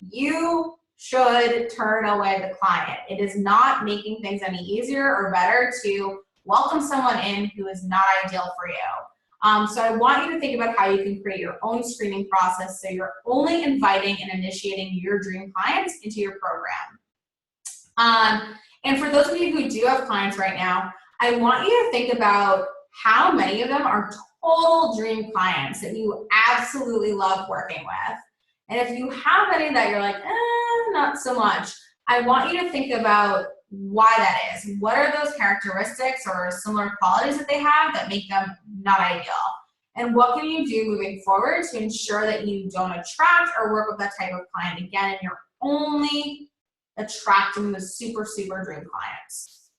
you should turn away the client. It is not making things any easier or better to welcome someone in who is not ideal for you. So I want you to think about how you can create your own screening process so you're only inviting and initiating your dream clients into your program. And for those of you who do have clients right now, I want you to think about how many of them are total dream clients that you absolutely love working with. And if you have any that you're like, not so much, I want you to think about why that is. What are those characteristics or similar qualities that they have that make them not ideal? And what can you do moving forward to ensure that you don't attract or work with that type of client again, and you're only attracting the super, super dream clients?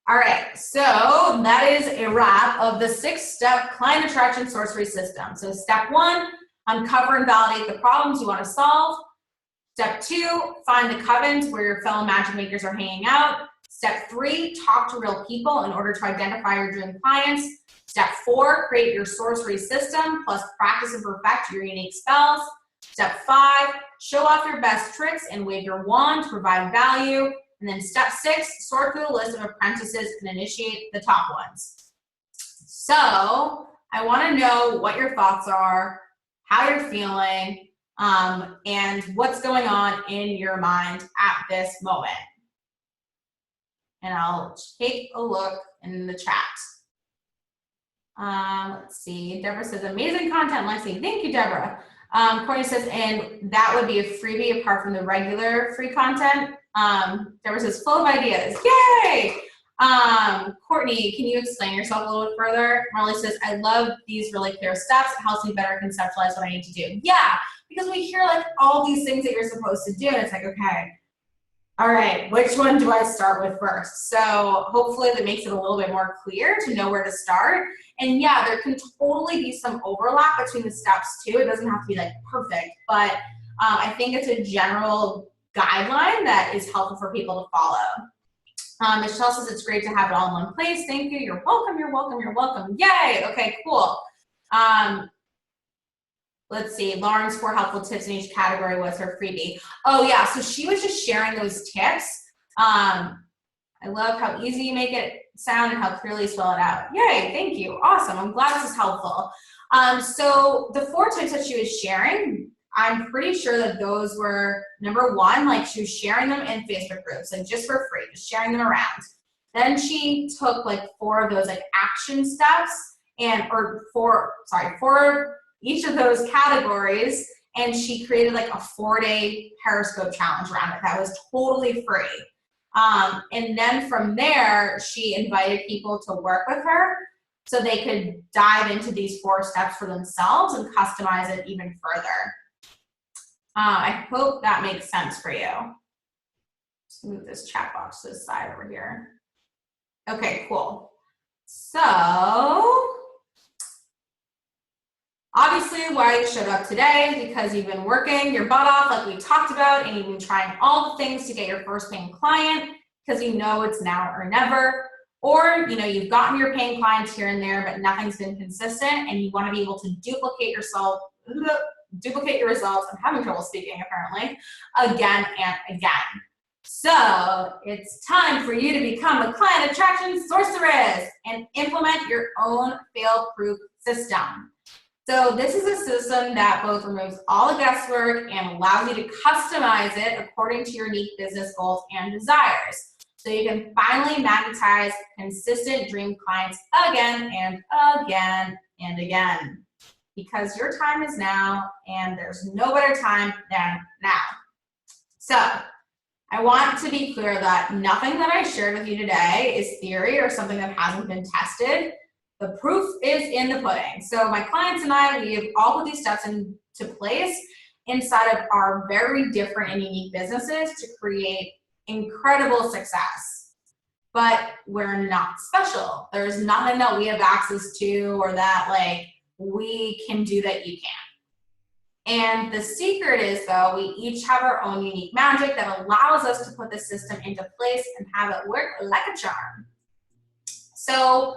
All right, so that is a wrap of the 6-step client attraction sorcery system. So step 1, uncover and validate the problems you want to solve. Step 2, find the covens where your fellow magic makers are hanging out. Step 3, talk to real people in order to identify your dream clients. Step 4, create your sorcery system, plus practice and perfect your unique spells. Step 5, show off your best tricks and wave your wand to provide value. And then step 6, sort through the list of apprentices and initiate the top ones. So I want to know what your thoughts are, how you're feeling, and what's going on in your mind at this moment. And I'll take a look in the chat. Let's see. Deborah says, amazing content, Lexi. Thank you, Deborah. Courtney says, and that would be a freebie apart from the regular free content. Deborah says, full of ideas. Yay! Courtney, can you explain yourself a little bit further? Marley says, I love these really clear steps. It helps me better conceptualize what I need to do. Yeah, because we hear like all these things that you're supposed to do, and it's like, okay, all right, which one do I start with first? So hopefully that makes it a little bit more clear to know where to start. And yeah, there can totally be some overlap between the steps too. It doesn't have to be like perfect, but I think it's a general guideline that is helpful for people to follow. Michelle says it's great to have it all in one place. Thank you. You're welcome. You're welcome. You're welcome. Yay. Okay, cool. Let's see, Lauren's 4 helpful tips in each category was her freebie. Oh yeah, so she was just sharing those tips. I love how easy you make it sound and how clearly you spell it out. Yay, thank you, awesome, I'm glad this is helpful. So the 4 tips that she was sharing, I'm pretty sure that those were, number 1, like she was sharing them in Facebook groups, like just for free, just sharing them around. Then she took like 4 of those like action steps or 4 each of those categories, and she created like a 4-day Periscope challenge around it that was totally free. And then from there, she invited people to work with her so they could dive into these 4 steps for themselves and customize it even further. I hope that makes sense for you. Let's move this chat box to the side over here. Okay, cool. So obviously why you showed up today is because you've been working your butt off like we talked about, and you've been trying all the things to get your first paying client because you know it's now or never. Or you've gotten your paying clients here and there, but nothing's been consistent, and you want to be able to duplicate your results. I'm having trouble speaking apparently, again and again. So it's time for you to become a client attraction sorceress and implement your own fail-proof system. So this is a system that both removes all the guesswork and allows you to customize it according to your unique business goals and desires. So you can finally magnetize consistent dream clients again and again and again. Because your time is now, and there's no better time than now. So I want to be clear that nothing that I shared with you today is theory or something that hasn't been tested. The proof is in the pudding. So my clients and I, we have all put these steps into place inside of our very different and unique businesses to create incredible success. But we're not special. There's nothing that we have access to or that like we can do that you can't. And the secret is though, we each have our own unique magic that allows us to put the system into place and have it work like a charm. So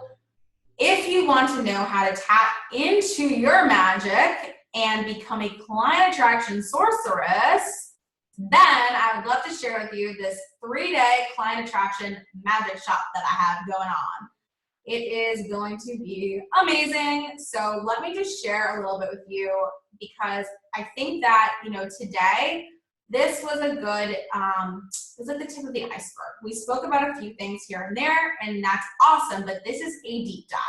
if you want to know how to tap into your magic and become a client attraction sorceress, then I would love to share with you this 3-day client attraction magic shop that I have going on. It is going to be amazing. So let me just share a little bit with you, because I think that, today, this was a good, it was like the tip of the iceberg. We spoke about a few things here and there, and that's awesome, but this is a deep dive.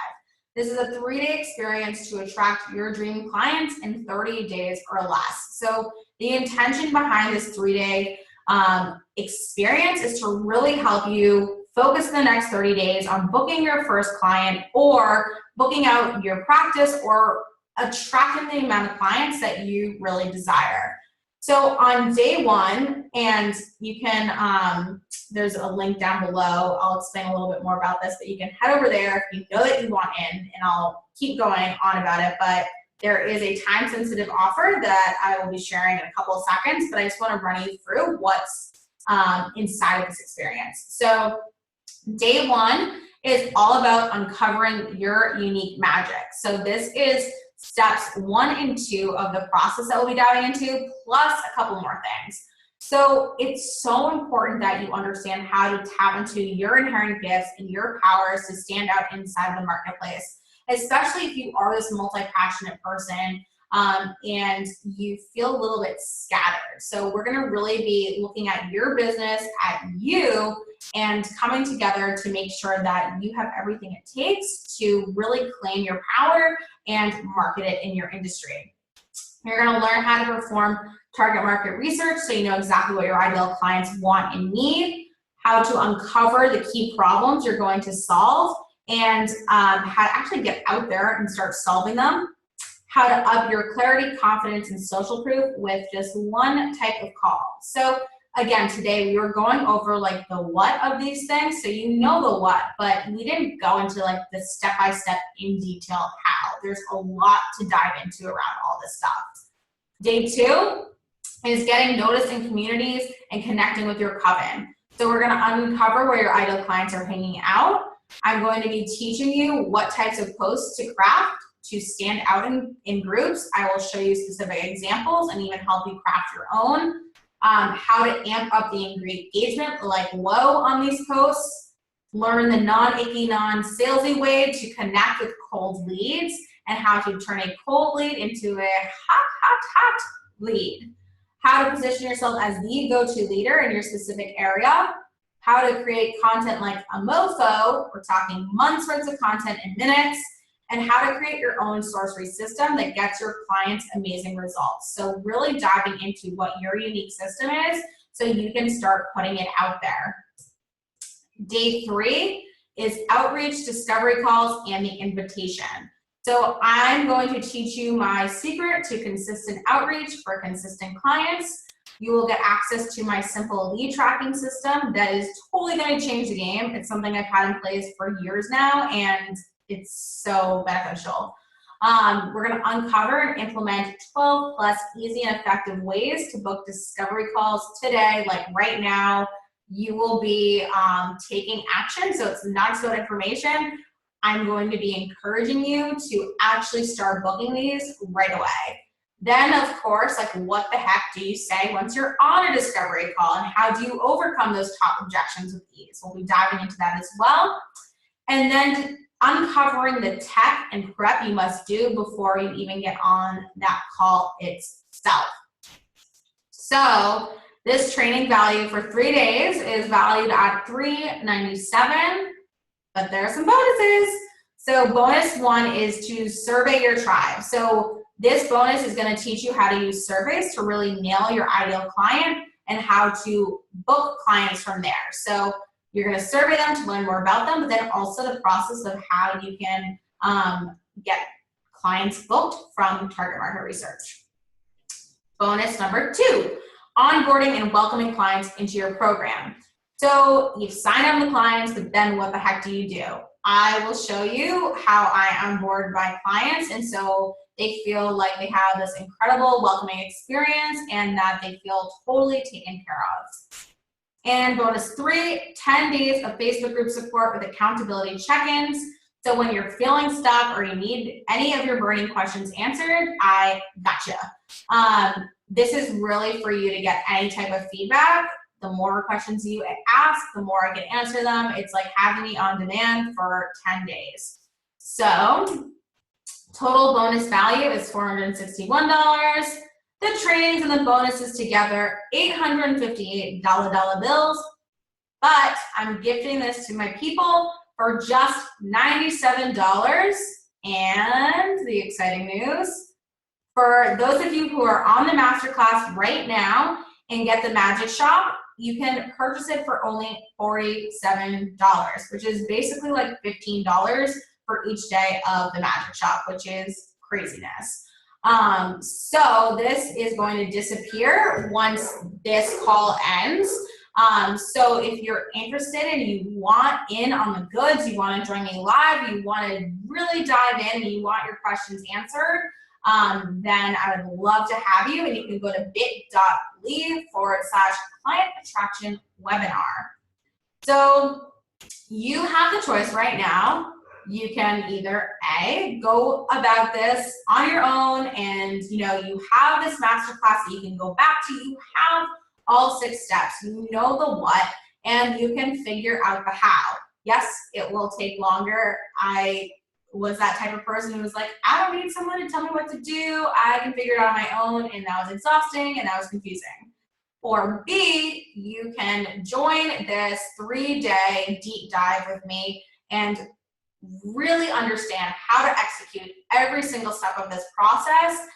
This is a 3-day experience to attract your dream clients in 30 days or less. So the intention behind this 3-day experience is to really help you focus the next 30 days on booking your first client or booking out your practice or attracting the amount of clients that you really desire. So on day 1, and you can, there's a link down below. I'll explain a little bit more about this, but you can head over there if you know that you want in, and I'll keep going on about it. But there is a time-sensitive offer that I will be sharing in a couple of seconds, but I just want to run you through what's inside of this experience. So Day 1 is all about uncovering your unique magic. So this is steps 1 and 2 of the process that we'll be diving into, plus a couple more things. So it's so important that you understand how to tap into your inherent gifts and your powers to stand out inside the marketplace, especially if you are this multi-passionate person and you feel a little bit scattered. So we're gonna really be looking at your business, at you, and coming together to make sure that you have everything it takes to really claim your power and market it in your industry. You're going to learn how to perform target market research so you know exactly what your ideal clients want and need, how to uncover the key problems you're going to solve, and how to actually get out there and start solving them, how to up your clarity, confidence, and social proof with just one type of call. So again, today we were going over like the what of these things, so you know the what, but we didn't go into like the step-by-step in detail how. There's a lot to dive into around all this stuff. Day 2 is getting noticed in communities and connecting with your coven. So we're gonna uncover where your ideal clients are hanging out. I'm going to be teaching you what types of posts to craft to stand out in groups. I will show you specific examples and even help you craft your own. How to amp up the engagement like whoa on these posts, learn the non-icky, non-salesy way to connect with cold leads, and how to turn a cold lead into a hot lead. How to position yourself as the go-to leader in your specific area. How to create content like a mofo, we're talking months worth of content in minutes, and how to create your own sorcery system that gets your clients amazing results. So really diving into what your unique system is so you can start putting it out there. Day 3 is outreach, discovery calls, and the invitation. So I'm going to teach you my secret to consistent outreach for consistent clients. You will get access to my simple lead tracking system that is totally going to change the game. It's something I've had in place for years now, and it's so beneficial. We're going to uncover and implement 12 plus easy and effective ways to book discovery calls today, like right now. You will be taking action, so it's not just about information. I'm going to be encouraging you to actually start booking these right away. Then, of course, like what the heck do you say once you're on a discovery call, and how do you overcome those top objections with ease? We'll be diving into that as well. And then uncovering the tech and prep you must do before you even get on that call itself. So this training value for 3 days is valued at $397, but there are some bonuses. So bonus 1 is to survey your tribe. So this bonus is going to teach you how to use surveys to really nail your ideal client and how to book clients from there. So you're going to survey them to learn more about them, but then also the process of how you can get clients booked from target market research. Bonus number 2, onboarding and welcoming clients into your program. So you've signed up the clients, but then what the heck do you do? I will show you how I onboard my clients, and so they feel like they have this incredible welcoming experience and that they feel totally taken care of. And bonus 3, 10 days of Facebook group support with accountability check-ins. So when you're feeling stuck or you need any of your burning questions answered, I gotcha. This is really for you to get any type of feedback. The more questions you ask, the more I can answer them. It's like having me on demand for 10 days. So total bonus value is $461. The trainings and the bonuses together, $858 dollar bills, but I'm gifting this to my people for just $97. And the exciting news, for those of you who are on the Masterclass right now and get the Magic Shop, you can purchase it for only $47, which is basically like $15 for each day of the Magic Shop, which is craziness. So this is going to disappear once this call ends. So if you're interested and you want in on the goods, you want to join me live, you want to really dive in, and you want your questions answered, then I would love to have you, and you can go to bit.ly/client attraction webinar. So you have the choice right now. You can either A, go about this on your own, and you have this masterclass that you can go back to. You have all 6 steps. You know the what, and you can figure out the how. Yes, it will take longer. I was that type of person who was like, I don't need someone to tell me what to do. I can figure it out on my own, and that was exhausting and that was confusing. Or B, you can join this 3-day deep dive with me and really understand how to execute every single step of this process,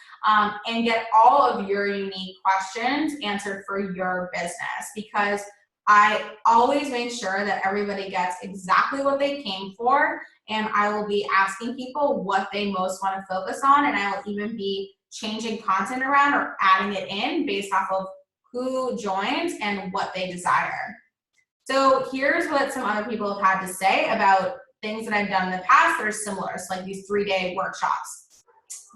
and get all of your unique questions answered for your business, because I always make sure that everybody gets exactly what they came for, and I will be asking people what they most want to focus on, and I will even be changing content around or adding it in based off of who joins and what they desire. So here's what some other people have had to say about things that I've done in the past that are similar. So like these 3-day workshops,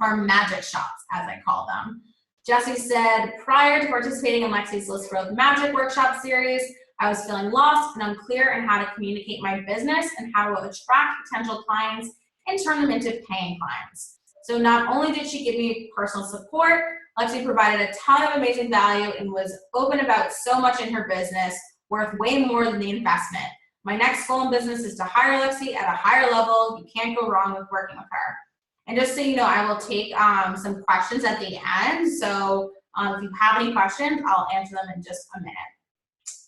or magic shops, as I call them. Jessie said, prior to participating in Lexi's List Growth Magic Workshop series, I was feeling lost and unclear in how to communicate my business and how to attract potential clients and turn them into paying clients. So not only did she give me personal support, Lexi provided a ton of amazing value and was open about so much in her business, worth way more than the investment. My next goal in business is to hire Lexi at a higher level. You can't go wrong with working with her. And just so you know, I will take some questions at the end. So if you have any questions, I'll answer them in just a minute.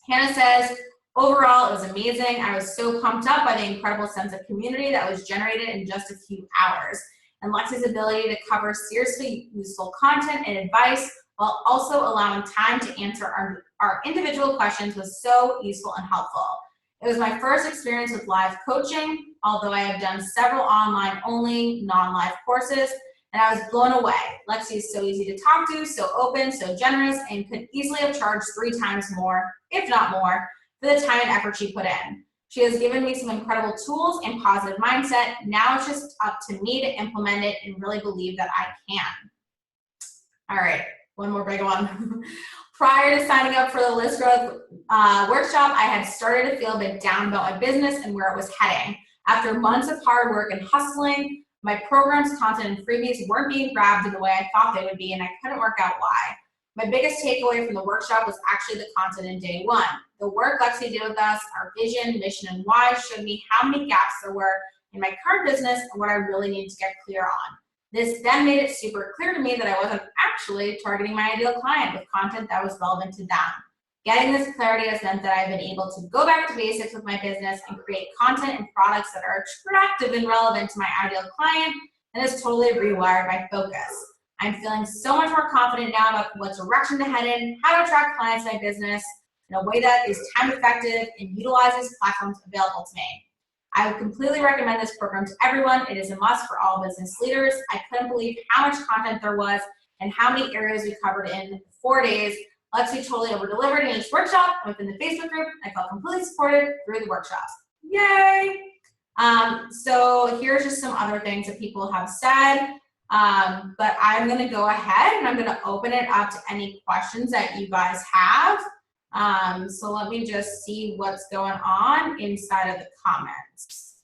Hannah says, overall, it was amazing. I was so pumped up by the incredible sense of community that was generated in just a few hours. And Lexi's ability to cover seriously useful content and advice while also allowing time to answer our individual questions was so useful and helpful. It was my first experience with live coaching, although I have done several online-only, non-live courses, and I was blown away. Lexi is so easy to talk to, so open, so generous, and could easily have charged 3 times more, if not more, for the time and effort she put in. She has given me some incredible tools and positive mindset. Now it's just up to me to implement it and really believe that I can. All right, one more big one. Prior to signing up for the List Growth workshop, I had started to feel a bit down about my business and where it was heading. After months of hard work and hustling, my programs, content, and freebies weren't being grabbed in the way I thought they would be, and I couldn't work out why. My biggest takeaway from the workshop was actually the content in day one. The work Lexi did with us, our vision, mission, and why showed me how many gaps there were in my current business and what I really needed to get clear on. This then made it super clear to me that I wasn't actually targeting my ideal client with content that was relevant to them. Getting this clarity has meant that I've been able to go back to basics with my business and create content and products that are attractive and relevant to my ideal client, and has totally rewired my focus. I'm feeling so much more confident now about what direction to head in, how to attract clients to my business in a way that is time effective and utilizes platforms available to me. I would completely recommend this program to everyone. It is a must for all business leaders. I couldn't believe how much content there was and how many areas we covered in 4 days. Lexi totally over-delivered in each workshop and within the Facebook group. I felt completely supported through the workshops. Yay! So here's just some other things that people have said. But I'm going to go ahead and I'm going to open it up to any questions that you guys have. So let me just see what's going on inside of the comments.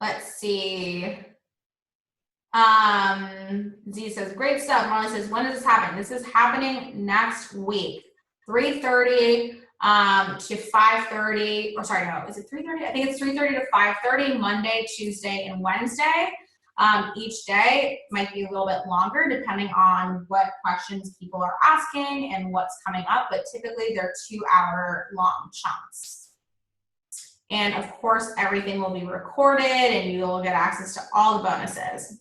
Let's see. Z says, great stuff. Molly says, when does this happen? This is happening next week, 3:30 to 5:30, or sorry, no, is it 3:30? I think it's 3:30 to 5:30, Monday, Tuesday, and Wednesday. Each day might be a little bit longer depending on what questions people are asking and what's coming up, but typically they're 2-hour long chunks. And of course, everything will be recorded and you will get access to all the bonuses.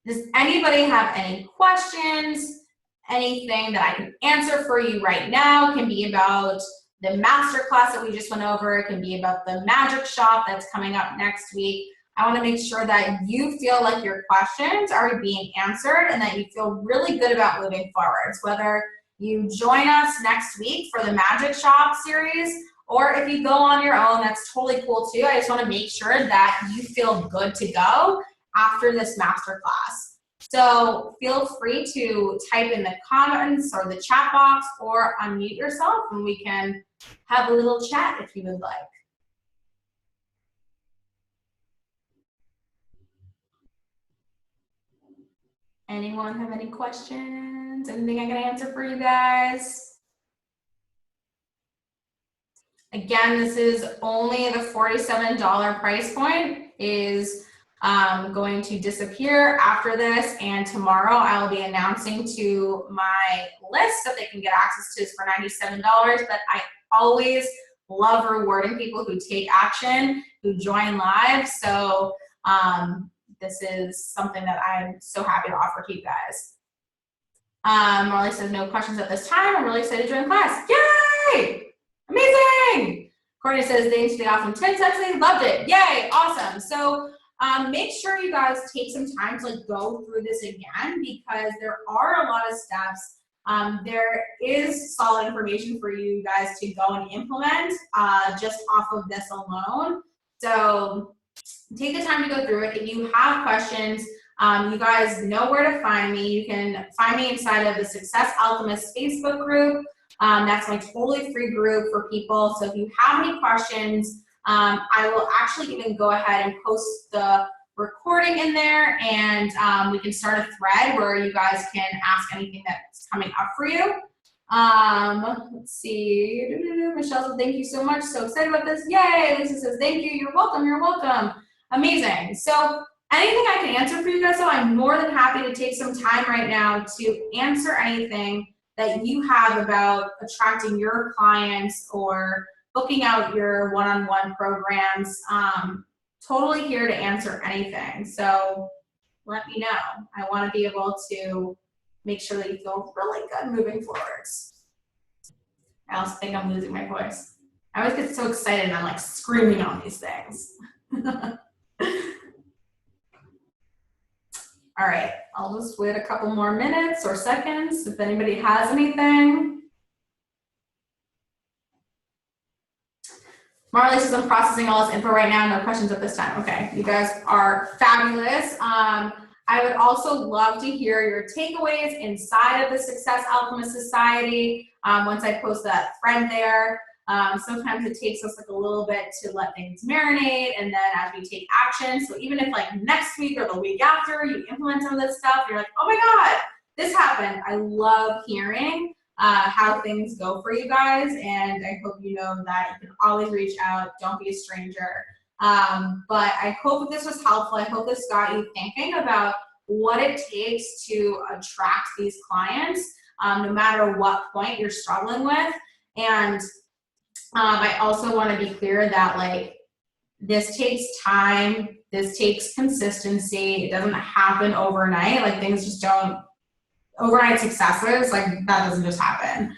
Does anybody have any questions? Anything that I can answer for you right now? Can be about the masterclass that we just went over. It can be about the magic shop that's coming up next week. I want to make sure that you feel like your questions are being answered and that you feel really good about moving forwards. Whether you join us next week for the magic shop series, or if you go on your own, that's totally cool too. I just want to make sure that you feel good to go after this masterclass. So feel free to type in the comments or the chat box or unmute yourself and we can have a little chat if you would like. Anyone have any questions? Anything I can answer for you guys? Again, this is only the $47 price point is going to disappear after this, and tomorrow I will be announcing to my list that they can get access to this for $97, but I always love rewarding people who take action, who join live, so this is something that I'm so happy to offer to you guys. Marley says no questions at this time. I'm really excited to join class. Yay! Amazing! Courtney says thanks for the awesome tips. Actually, loved it. Yay! Awesome. So make sure you guys take some time to like go through this again because there are a lot of steps. There is solid information for you guys to go and implement just off of this alone. So take the time to go through it. If you have questions, you guys know where to find me. You can find me inside of the Success Alchemist Facebook group. That's my totally free group for people. So if you have any questions, I will actually even go ahead and post the recording in there and we can start a thread where you guys can ask anything that's coming up for you. Let's see. Michelle says, thank you so much. So excited about this. Yay. Lisa says, thank you. You're welcome. You're welcome. Amazing. So anything I can answer for you guys, so I'm more than happy to take some time right now to answer anything that you have about attracting your clients or booking out your one-on-one programs. Totally here to answer anything. So let me know. I want to be able to make sure that you feel really good moving forwards. I also think I'm losing my voice. I always get so excited and I'm like screaming on these things. All right, I'll just wait a couple more minutes or seconds if anybody has anything. Marley says I'm processing all this info right now, no questions at this time. Okay, you guys are fabulous. I would also love to hear your takeaways inside of the Success Alchemist Society. Once I post that thread there, sometimes it takes us like a little bit to let things marinate and then as we take action. So even if like next week or the week after you implement some of this stuff, you're like, oh my God, this happened. I love hearing how things go for you guys. And I hope you know that you can always reach out. Don't be a stranger. But I hope this was helpful. I hope this got you thinking about what it takes to attract these clients, no matter what point you're struggling with. And I also want to be clear that like this takes time, this takes consistency. It doesn't happen overnight. Like things just don't, overnight successes, like that doesn't just happen.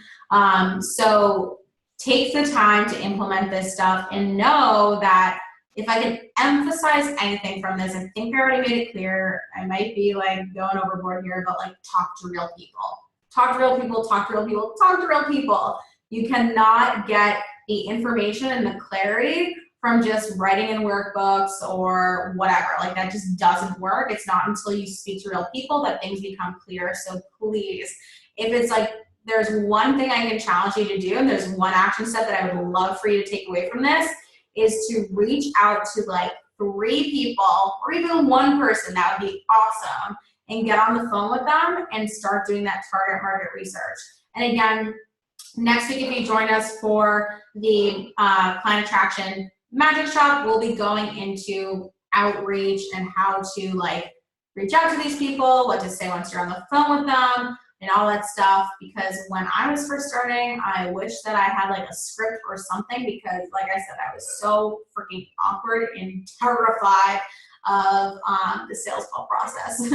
So take the time to implement this stuff and know that if I can emphasize anything from this, I think I already made it clear. I might be like going overboard here, but like talk to real people. Talk to real people, talk to real people, talk to real people. You cannot get the information and the clarity from just writing in workbooks or whatever. Like that just doesn't work. It's not until you speak to real people that things become clear. So please, if it's like there's one thing I can challenge you to do and there's one action step that I would love for you to take away from this is to reach out to like 3 people or even 1 person, that would be awesome, and get on the phone with them and start doing that target market research. And again, next week, if you join us for the Client Attraction Magicshop, we'll be going into outreach and how to like reach out to these people, what to say once you're on the phone with them, and all that stuff. Because when I was first starting, I wish that I had like a script or something because, like I said, I was so freaking awkward and terrified of the sales call process.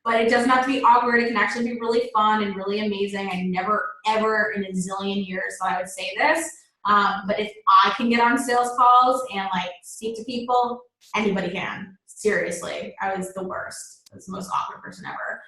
But it doesn't have to be awkward. It can actually be really fun and really amazing. I never, ever in a zillion years thought I would say this. But if I can get on sales calls and like speak to people, anybody can. Seriously, I was the worst. I was the most awkward person ever.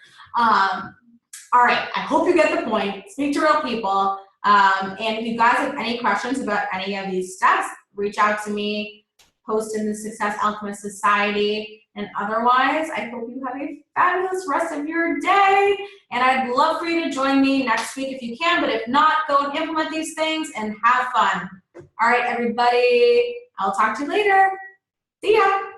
All right, I hope you get the point. Speak to real people. And if you guys have any questions about any of these steps, reach out to me. post in the Success Alchemist Society. And otherwise, I hope you have a fabulous rest of your day. And I'd love for you to join me next week if you can, but if not, go and implement these things and have fun. All right, everybody, I'll talk to you later. See ya.